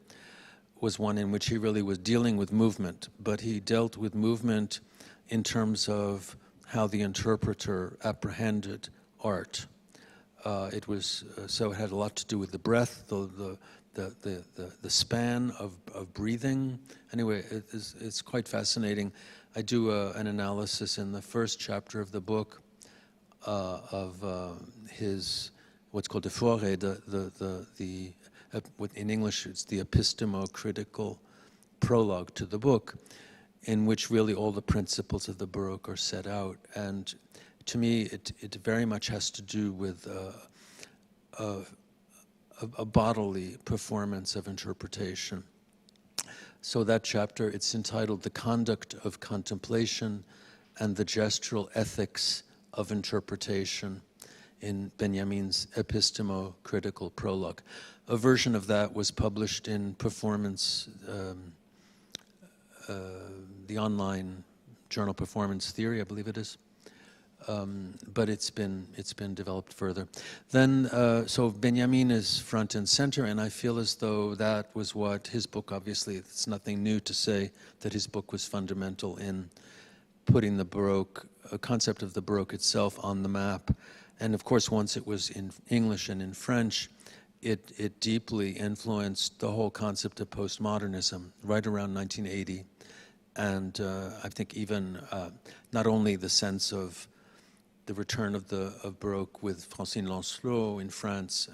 Speaker 4: was one in which he really was dealing with movement, but he dealt with movement in terms of how the interpreter apprehended art. It was so it had a lot to do with the breath, the span of breathing. Anyway, it's quite fascinating. I do an analysis in the first chapter of the book of his what's called the voué, in English it's the epistemo-critical prologue to the book, in which really all the principles of the Baroque are set out. And to me, it very much has to do with a bodily performance of interpretation. So that chapter, it's entitled The Conduct of Contemplation and the Gestural Ethics of Interpretation in Benjamin's epistemo-critical prologue. A version of that was published in Performance, the online journal Performance Theory, I believe it is. But it's been developed further. Then, so Benjamin is front and center, and I feel as though that was what his book, obviously, it's nothing new to say that his book was fundamental in putting the Baroque, concept of the Baroque itself on the map. And of course, once it was in English and in French, it deeply influenced the whole concept of postmodernism right around 1980. And I think even not only the sense of the return of Baroque with Monique Lancelot in France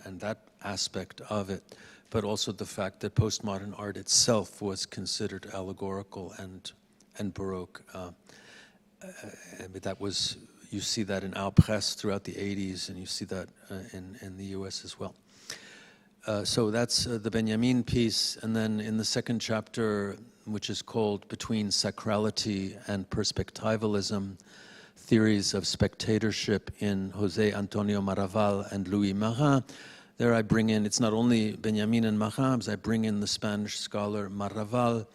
Speaker 4: and that aspect of it, but also the fact that postmodern art itself was considered allegorical and Baroque. That was, you see that in Al Press throughout the 80s, and you see that in the US as well. So that's the Benjamin piece, and then in the second chapter, which is called Between Sacrality and Perspectivalism, Theories of Spectatorship in José Antonio Maraval and Louis Marin. There I bring in, it's not only Benjamin and Marin, but I bring in the Spanish scholar Maraval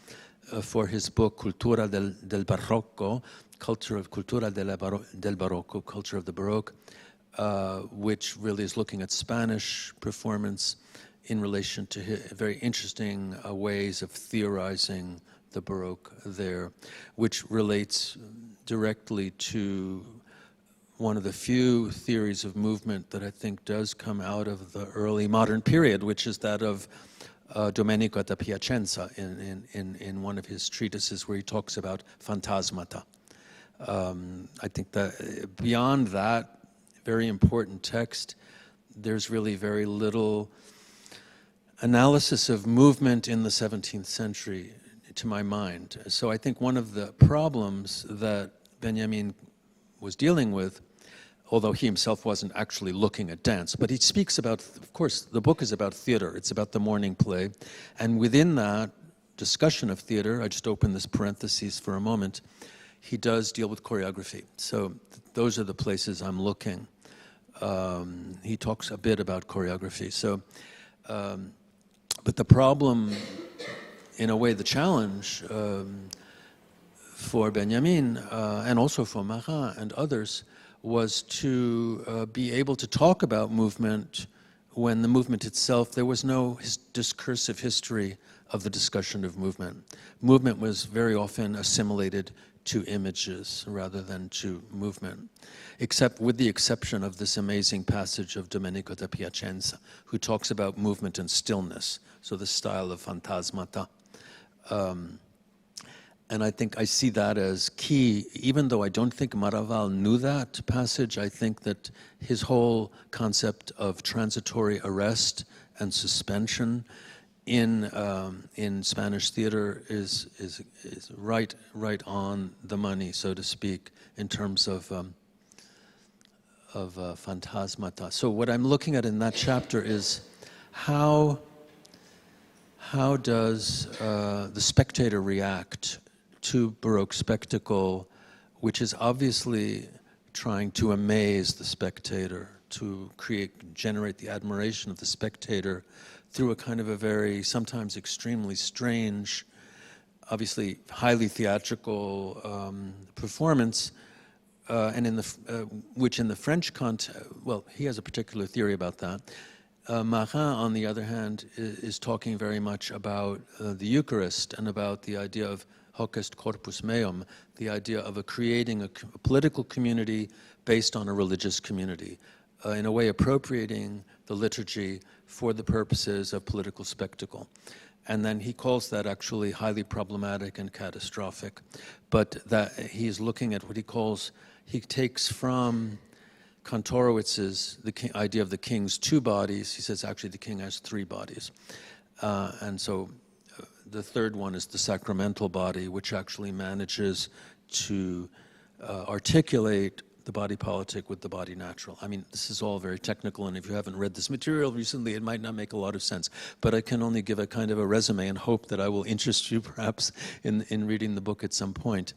Speaker 4: for his book Cultura del Barroco, Cultura del Barroco, Culture of the Baroque, which really is looking at Spanish performance in relation to very interesting ways of theorizing the Baroque there, which relates directly to one of the few theories of movement that I think does come out of the early modern period, which is that of Domenico da Piacenza in one of his treatises where he talks about phantasmata. I think that beyond that very important text, there's really very little analysis of movement in the 17th century, to my mind. So I think one of the problems that Benjamin was dealing with, although he himself wasn't actually looking at dance, but he speaks about, of course, the book is about theater, it's about the morning play, and within that discussion of theater, I just open this parenthesis for a moment, he does deal with choreography. So those are the places I'm looking. he talks a bit about choreography. So, but the problem, in a way, the challenge for Benjamin and also for Marin and others was to be able to talk about movement when the movement itself, there was no discursive history of the discussion of movement. Movement was very often assimilated to images rather than to movement, except with the exception of this amazing passage of Domenico da Piacenza, who talks about movement and stillness, so the style of Fantasmata. And I think I see that as key, even though I don't think Maraval knew that passage. I think that his whole concept of transitory arrest and suspension in Spanish theater is right on the money, so to speak, in terms of Fantasmata. So what I'm looking at in that chapter is how does the spectator react to Baroque spectacle, which is obviously trying to amaze the spectator, to generate the admiration of the spectator through a kind of a very, sometimes extremely strange, obviously highly theatrical performance, and which in the French context, well, he has a particular theory about that. Marin, on the other hand, is talking very much about the Eucharist and about the idea of hoc est corpus meum, the idea of creating a political community based on a religious community, in a way appropriating the liturgy for the purposes of political spectacle. And then he calls that actually highly problematic and catastrophic. But that he's looking at what he takes from Kantorowicz's idea of the king's two bodies. He says actually the king has three bodies. And so the third one is the sacramental body, which actually manages to articulate the body politic with the body natural. I mean, this is all very technical, and if you haven't read this material recently, it might not make a lot of sense. But I can only give a kind of a resume and hope that I will interest you perhaps in reading the book at some point.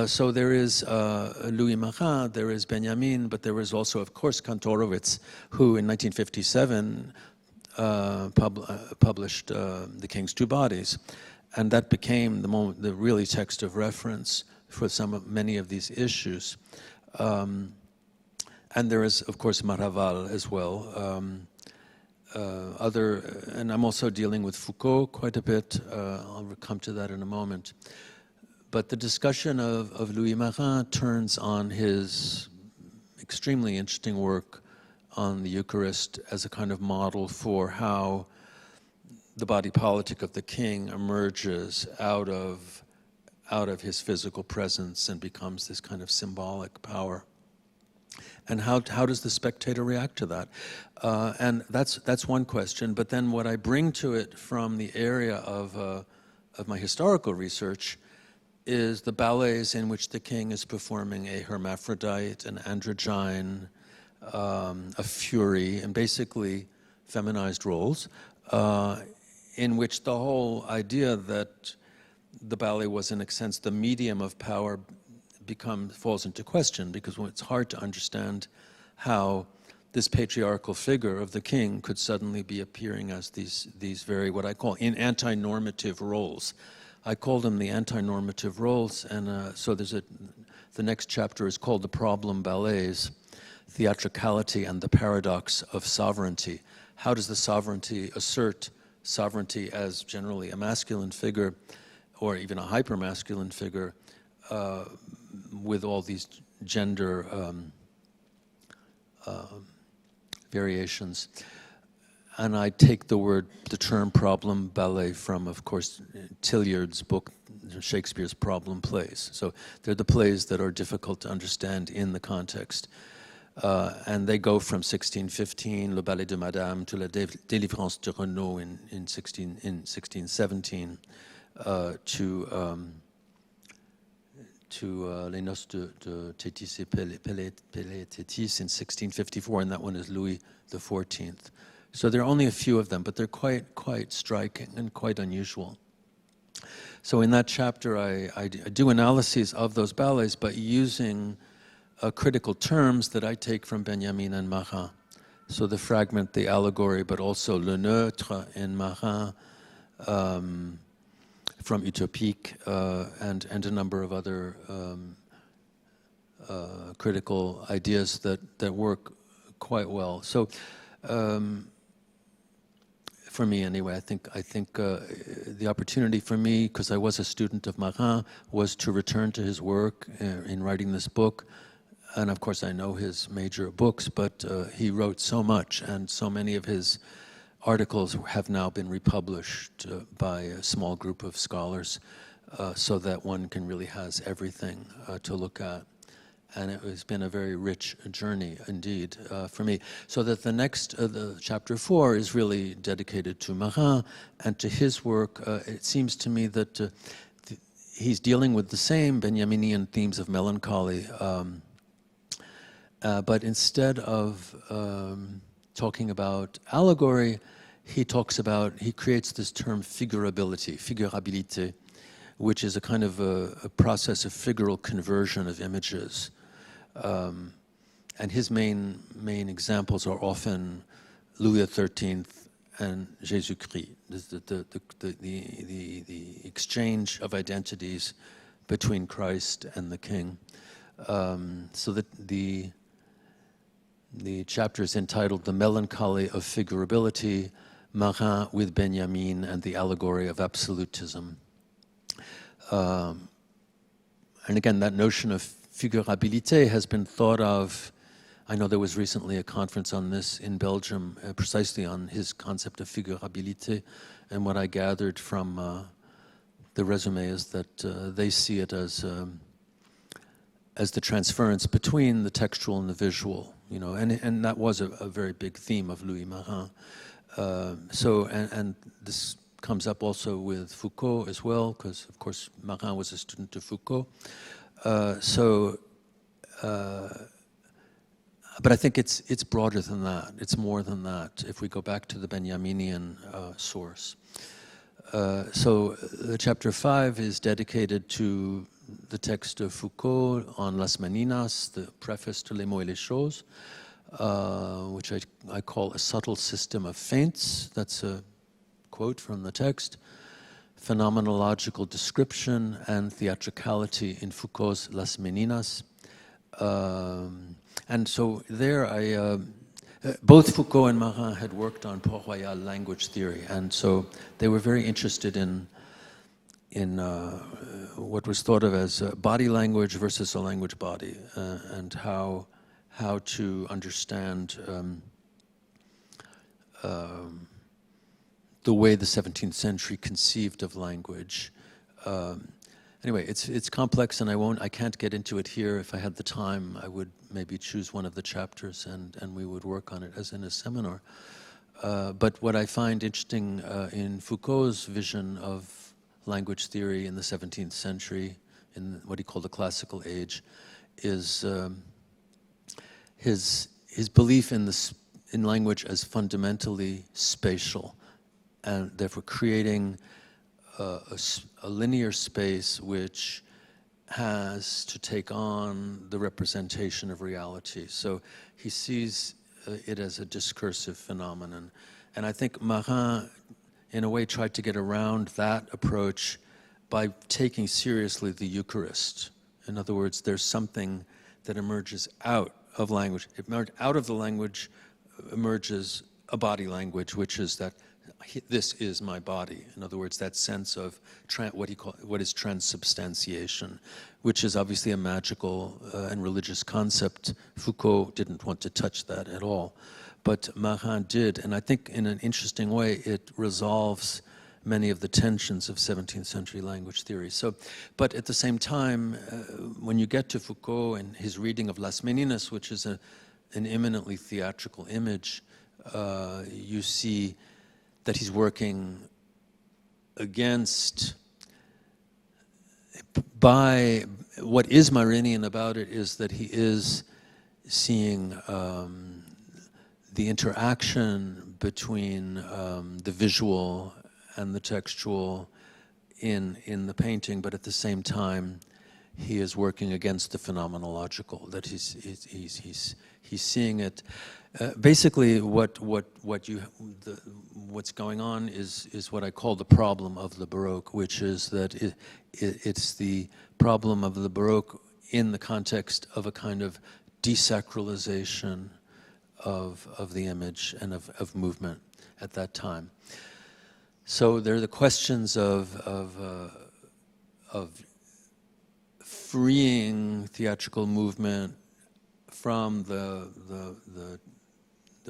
Speaker 4: So there is Louis Marin, there is Benjamin, but there is also, of course, Kantorowicz, who in 1957 published The King's Two Bodies. And that became the really text of reference for many of these issues. And there is, of course, Maraval as well. And I'm also dealing with Foucault quite a bit. I'll come to that in a moment. But the discussion of Louis Marin turns on his extremely interesting work on the Eucharist as a kind of model for how the body politic of the king emerges out of his physical presence and becomes this kind of symbolic power. And how does the spectator react to that? And that's one question. But then what I bring to it from the area of my historical research is the ballets in which the king is performing a hermaphrodite, an androgyne, a fury, and basically feminized roles, in which the whole idea that the ballet was, in a sense, the medium of power falls into question, because it's hard to understand how this patriarchal figure of the king could suddenly be appearing as these very, what I call, anti-normative roles. I call them the anti-normative roles, and so the next chapter is called The Problem Ballets, Theatricality and the Paradox of Sovereignty. How does the sovereignty assert sovereignty as generally a masculine figure, or even a hyper-masculine figure, with all these gender variations? And I take the term problem ballet from, of course, Tilliard's book, Shakespeare's Problem Plays. So they're the plays that are difficult to understand in the context. And they go from 1615, Le Ballet de Madame, to La Délivrance de Renaud in 1617, to Les Noces de Tétis et Pelé Tétis in 1654, and that one is Louis XIV. So there are only a few of them, but they're quite striking and quite unusual. So in that chapter, I do analyses of those ballets, but using critical terms that I take from Benjamin and Marin. So the fragment, the allegory, but also le neutre in Marin, from Utopique, and a number of other critical ideas that work quite well. So for me anyway, I think the opportunity for me, because I was a student of Marin, was to return to his work in writing this book. And of course I know his major books, but he wrote so much, and so many of his articles have now been republished by a small group of scholars, so that one can really has everything to look at. And it has been a very rich journey indeed for me. So that the next, the chapter 4 is really dedicated to Marin and to his work. It seems to me that he's dealing with the same Benjaminian themes of melancholy, but instead of talking about allegory, he creates this term figurabilité, which is a kind of a process of figural conversion of images. And his main examples are often Louis XIII and Jésus-Christ, the exchange of identities between Christ and the King. So that the chapter is entitled "The Melancholy of Figurability: Marin with Benjamin and the Allegory of Absolutism." And again, that notion of figurabilité has been thought of. I know there was recently a conference on this in Belgium, precisely on his concept of figurabilité, and what I gathered from the resume is that they see it as the transference between the textual and the visual, you know, and that was a very big theme of Louis Marin. And this comes up also with Foucault as well, because of course Marin was a student of Foucault. But I think it's broader than that. It's more than that. If we go back to the Benjaminian source. So chapter 5 is dedicated to the text of Foucault on Las Meninas, the preface to Les mots et les choses, which I call a subtle system of feints. That's a quote from the text. Phenomenological description and theatricality in Foucault's Las Meninas. And so there both Foucault and Marin had worked on Port-Royal language theory, and so they were very interested in what was thought of as body language versus a language body, and how to understand the way the 17th century conceived of language. Anyway, it's complex, and I can't get into it here. If I had the time, I would maybe choose one of the chapters and we would work on it as in a seminar. But what I find interesting in Foucault's vision of language theory in the 17th century, in what he called the classical age, is his belief in language as fundamentally spatial, and therefore creating a linear space which has to take on the representation of reality. So he sees it as a discursive phenomenon. And I think Marin, in a way, tried to get around that approach by taking seriously the Eucharist. In other words, there's something that emerges out of language. Out of the language emerges a body language, which is that this is my body. In other words, that sense of what is transubstantiation, which is obviously a magical and religious concept. Foucault didn't want to touch that at all, but Marin did, and I think in an interesting way it resolves many of the tensions of 17th century language theory. So, but at the same time, when you get to Foucault and his reading of Las Meninas, which is an eminently theatrical image, you see that he's working against, by what is Marinian about it is that he is seeing the interaction between the visual and the textual in the painting, but at the same time he is working against the phenomenological, that he's seeing it. Basically, what's going on is what I call the problem of the Baroque, which is that it's the problem of the Baroque in the context of a kind of desacralization of the image and of movement at that time. So there are the questions of freeing theatrical movement from the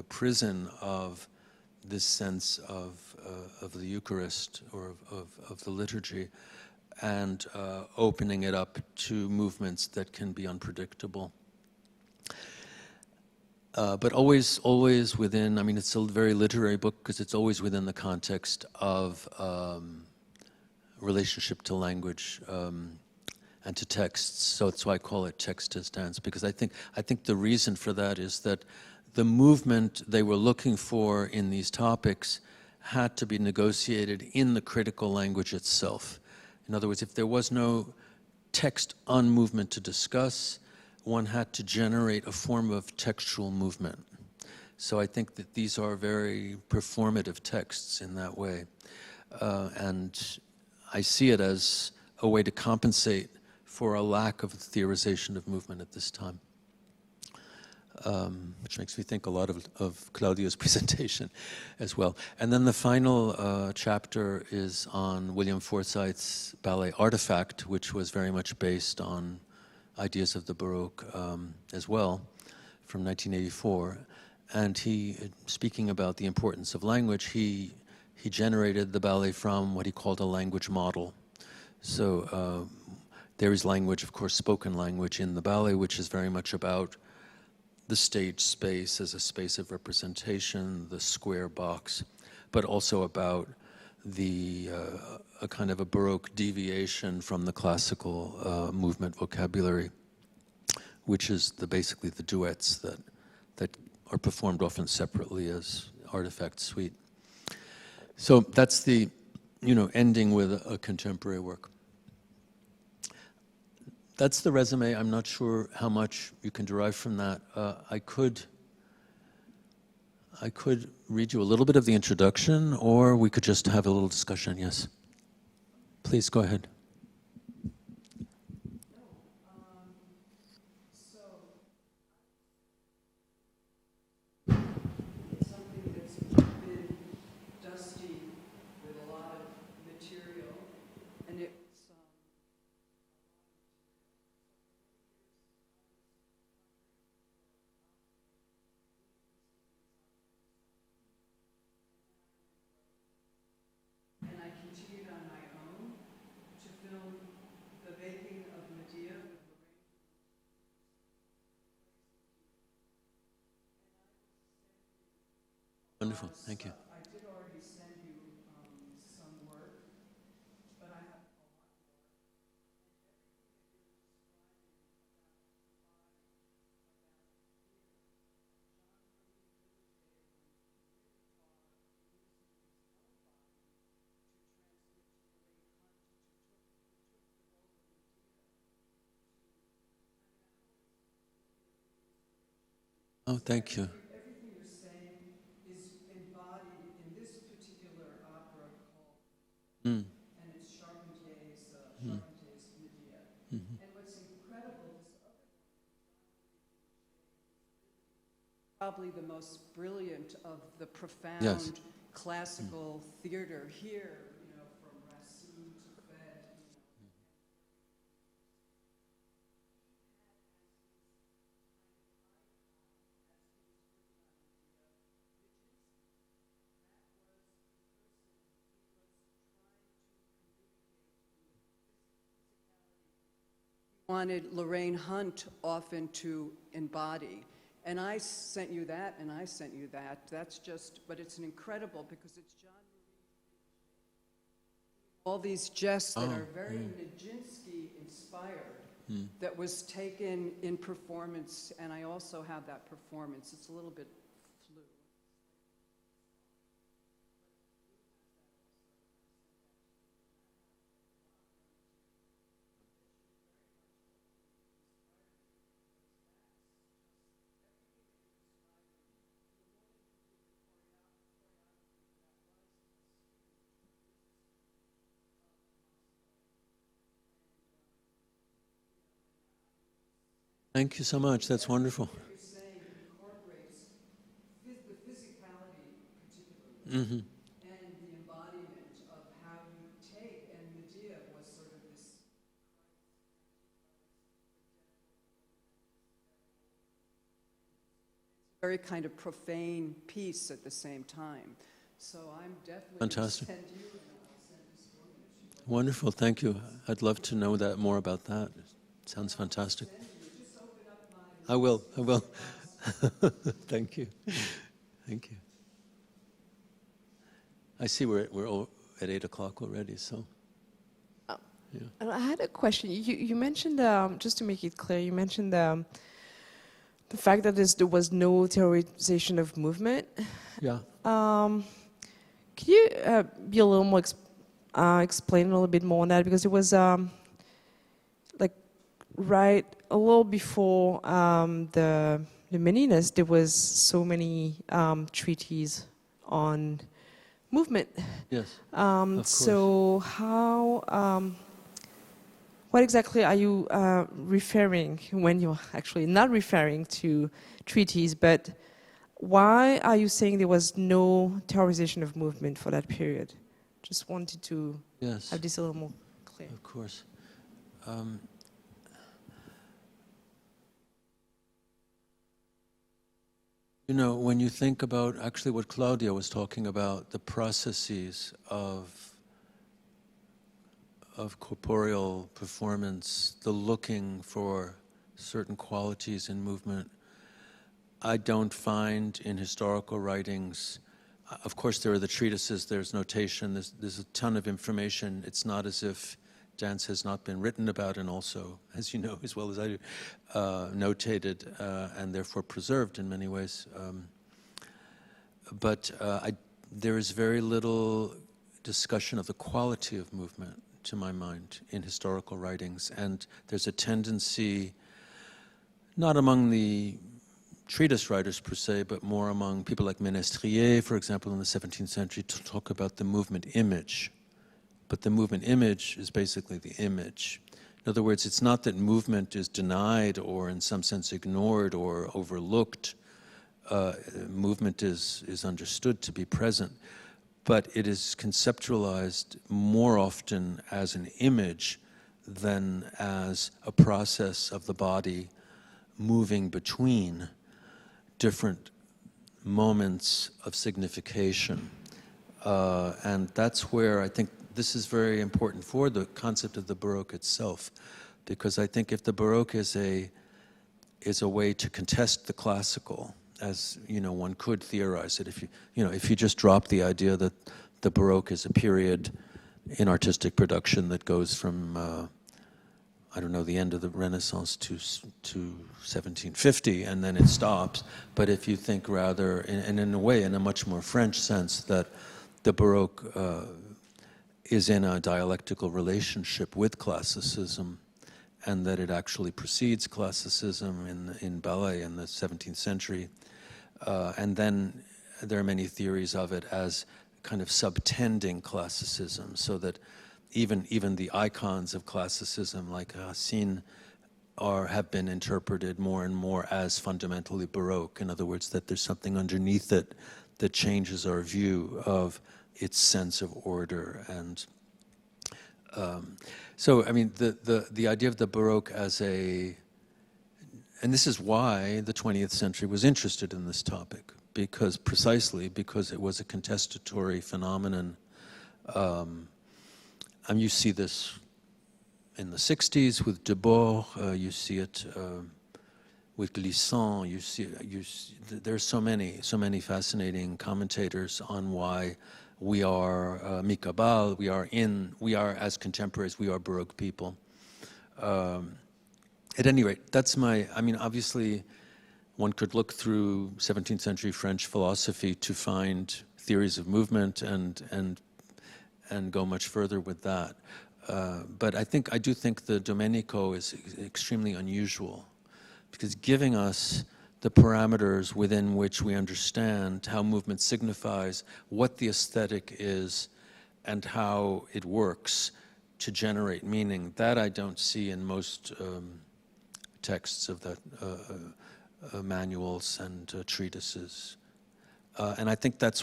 Speaker 4: prison of this sense of the Eucharist or of the liturgy, and opening it up to movements that can be unpredictable. But always within, I mean, it's a very literary book because it's always within the context of relationship to language and to texts. So that's why I call it text as dance, because I think the reason for that is that the movement they were looking for in these topics had to be negotiated in the critical language itself. In other words, if there was no text on movement to discuss, one had to generate a form of textual movement. So I think that these are very performative texts in that way. And I see it as a way to compensate for a lack of theorization of movement at this time. Which makes me think a lot of Claudia's presentation as well. And then the final chapter is on William Forsythe's ballet Artefakte, which was very much based on ideas of the Baroque as well, from 1984. And he, speaking about the importance of language, he generated the ballet from what he called a language model. So there is language, of course, spoken language in the ballet, which is very much about the stage space as a space of representation, the square box, but also about a kind of a Baroque deviation from the classical movement vocabulary, which is basically the duets that are performed often separately as Artefakte suite. So that's the, ending with a contemporary work. That's the resume. I'm not sure how much you can derive from that. I could read you a little bit of the introduction, or we could just have a little discussion. Yes. Please go ahead.
Speaker 5: Something that's been dusty with a lot of material, and it's and I continued on my own to film the baking of Medea with
Speaker 4: Wonderful. Thank you.
Speaker 5: I did already send you some work, but I have
Speaker 4: Oh, thank you.
Speaker 5: everything you're saying is embodied in this particular opera called, and it's Charpentier's Medea. And what's incredible, this other one, probably the most brilliant of the profound classical theater here, from Racine to Fed. Wanted Lorraine Hunt often to embody. And I sent you that, and I sent you that. That's just, but it's an incredible, because it's John Marie. All these jests that are very Nijinsky inspired, that was taken in performance, and I also have that performance. It's a little bit flu.
Speaker 4: Thank you so much. That's wonderful.
Speaker 5: What you're saying incorporates the physicality, particularly, and the embodiment of how you take. And Medea was sort of this very kind of profane piece at the same time. So I'm definitely
Speaker 4: Fantastic.
Speaker 5: Send you and I'll send this woman.
Speaker 4: Wonderful. Thank you. I'd love to know that more about that. It sounds fantastic. I will. I will. Thank you. Thank you. I see we're all at 8 o'clock already, so. Yeah.
Speaker 1: And I had a question. You mentioned, just to make it clear, you mentioned the fact that there was no theorization of movement.
Speaker 4: Yeah.
Speaker 1: Could you be a little more explain a little bit more on that? Because it was like right a little before the Meninas, there was so many treaties on movement.
Speaker 4: Yes. Of course.
Speaker 1: So how? What exactly are you referring when you're actually not referring to treaties, but why are you saying there was no theorization of movement for that period? Just wanted to have this a little more clear.
Speaker 4: Of course. You know, when you think about actually what Claudia was talking about, the processes of corporeal performance, the looking for certain qualities in movement, I don't find in historical writings, of course there are the treatises, there's notation, there's a ton of information. It's not as if dance has not been written about and also, as you know as well as I do, notated and therefore preserved in many ways. But there is very little discussion of the quality of movement, to my mind, in historical writings. And there's a tendency, not among the treatise writers per se, but more among people like Ménestrier, for example, in the 17th century, to talk about the movement image. But the movement image is basically the image. In other words, it's not that movement is denied or in some sense ignored or overlooked. Movement is understood to be present, but it is conceptualized more often as an image than as a process of the body moving between different moments of signification. And that's where I think this is very important for the concept of the Baroque itself, because I think if the Baroque is a way to contest the classical, as you know, one could theorize it, if you just drop the idea that the Baroque is a period in artistic production that goes from I don't know, the end of the Renaissance to 1750, and then it stops. But if you think rather, and in a way, in a much more French sense, that the Baroque is in a dialectical relationship with classicism, and that it actually precedes classicism in ballet in the 17th century. And then there are many theories of it as kind of subtending classicism, so that even the icons of classicism, like Racine, have been interpreted more and more as fundamentally Baroque. In other words, that there's something underneath it that changes our view of its sense of order. And so, I mean, the idea of the Baroque as and this is why the 20th century was interested in this topic, precisely because it was a contestatory phenomenon. And you see this in the 60s with Debord, you see it with Glissant, there's so many fascinating commentators on why we are Mikabal, we are as contemporaries, we are Baroque people. At any rate, obviously one could look through 17th century French philosophy to find theories of movement and go much further with that. But I do think the Domenico is extremely unusual, because giving us the parameters within which we understand how movement signifies, what the aesthetic is, and how it works to generate meaning, that I don't see in most texts of the manuals and treatises. And I think that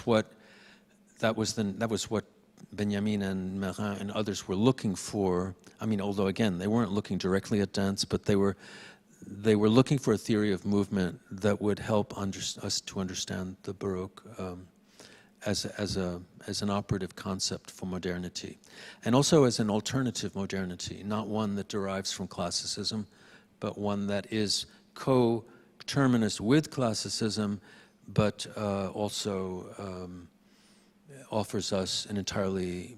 Speaker 4: was what Benjamin and Merin and others were looking for. I mean, although again, they weren't looking directly at dance, but they were looking for a theory of movement that would help us to understand the Baroque as an operative concept for modernity, and also as an alternative modernity, not one that derives from classicism, but one that is co-terminus with classicism, but also offers us an entirely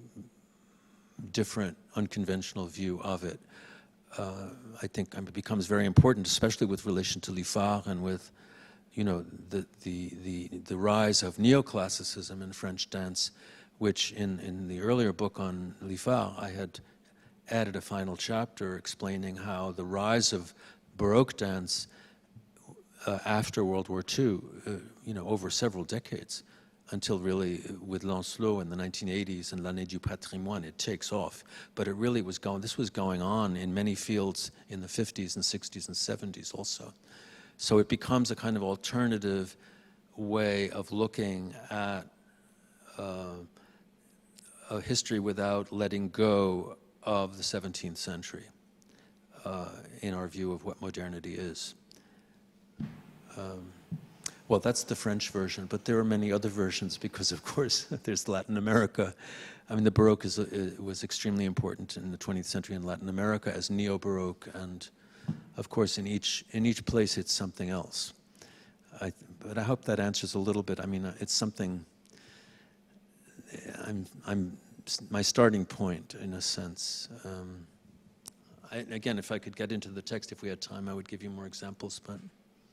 Speaker 4: different, unconventional view of it. I think it becomes very important, especially with relation to Lifar and with, you know, the rise of neoclassicism in French dance, which in the earlier book on Lifar, I had added a final chapter explaining how the rise of Baroque dance after World War II, you know, over several decades, until really with Lancelot in the 1980s and L'Année du Patrimoine, it takes off. But it really was this was going on in many fields in the 50s and 60s and 70s also. So it becomes a kind of alternative way of looking at a history without letting go of the 17th century in our view of what modernity is. Well, that's the French version, but there are many other versions because, of course, there's Latin America. I mean, the Baroque was extremely important in the 20th century in Latin America as Neo-Baroque, and of course, in each place, it's something else. But I hope that answers a little bit. I mean, it's something. I'm my starting point in a sense. Again, if I could get into the text, if we had time, I would give you more examples, but.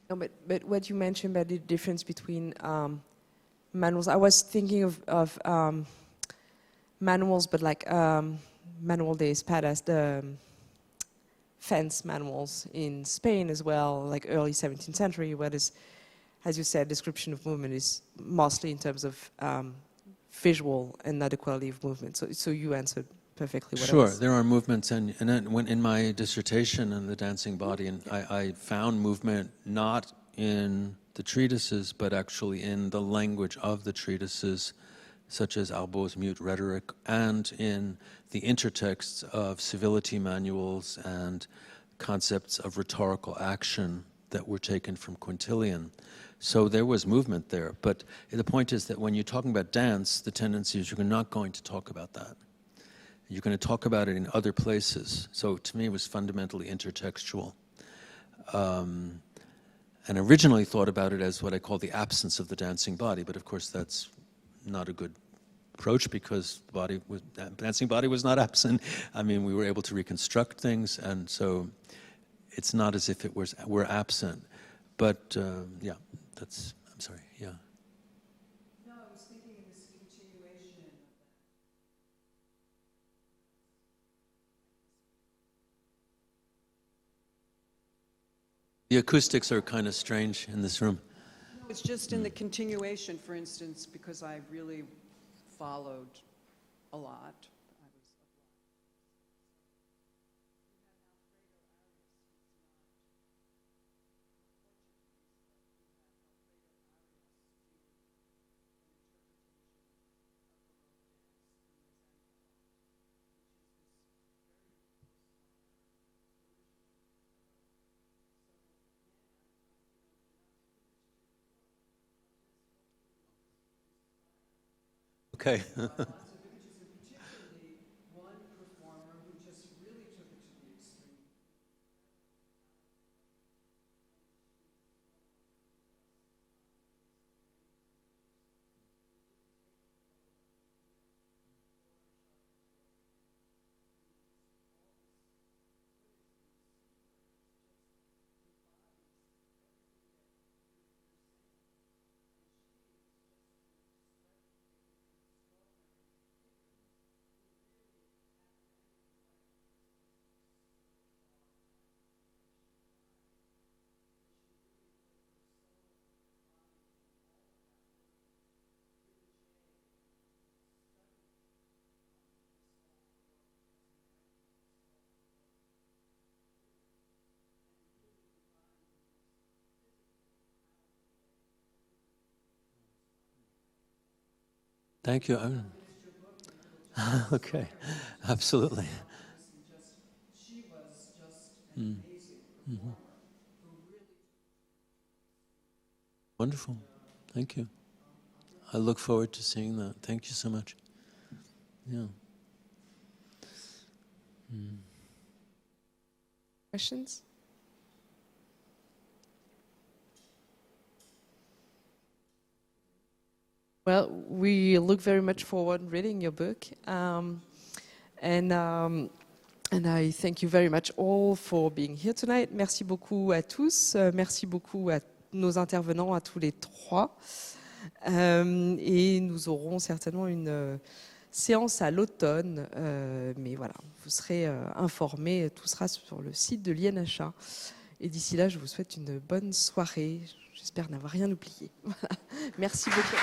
Speaker 1: No, but what you mentioned about the difference between manuals, I was thinking of manuals, but like manual de espadas, the fence manuals in Spain as well, like early 17th century, where this, as you said, description of movement is mostly in terms of visual and not the quality of movement. So you answered perfectly what
Speaker 4: Sure, there are movements, and when in my dissertation on the dancing body, and I found movement not in the treatises, but actually in the language of the treatises, such as Arbeau's mute rhetoric, and in the intertexts of civility manuals and concepts of rhetorical action that were taken from Quintilian. So there was movement there, but the point is that when you're talking about dance, the tendency is you're not going to talk about that. You're going to talk about it in other places. So to me, it was fundamentally intertextual. And originally thought about it as what I call the absence of the dancing body, but of course that's not a good approach because the dancing body was not absent. I mean, we were able to reconstruct things, and so it's not as if it were absent. But yeah, I'm sorry, yeah.
Speaker 5: No, I was thinking of this continuation.
Speaker 4: The acoustics are kind of strange in this room.
Speaker 5: No, it's just in the continuation, for instance, because I really followed a lot.
Speaker 4: Okay.
Speaker 5: Which is particularly one performer who just really took it to the extreme.
Speaker 4: Thank you. Okay, absolutely.
Speaker 5: She was just an amazing performer.
Speaker 4: Wonderful. Thank you. I look forward to seeing that. Thank you so much. Yeah.
Speaker 1: Questions? Well, we look very much forward to reading your book. And I thank you very much all for being here tonight. Merci beaucoup à tous. Merci beaucoup à nos intervenants, à tous les trois. Et nous aurons certainement une séance à l'automne. Mais voilà, vous serez informés. Tout sera sur le site de l'INHA. Et d'ici là, je vous souhaite une bonne soirée. J'espère n'avoir rien oublié. Merci beaucoup.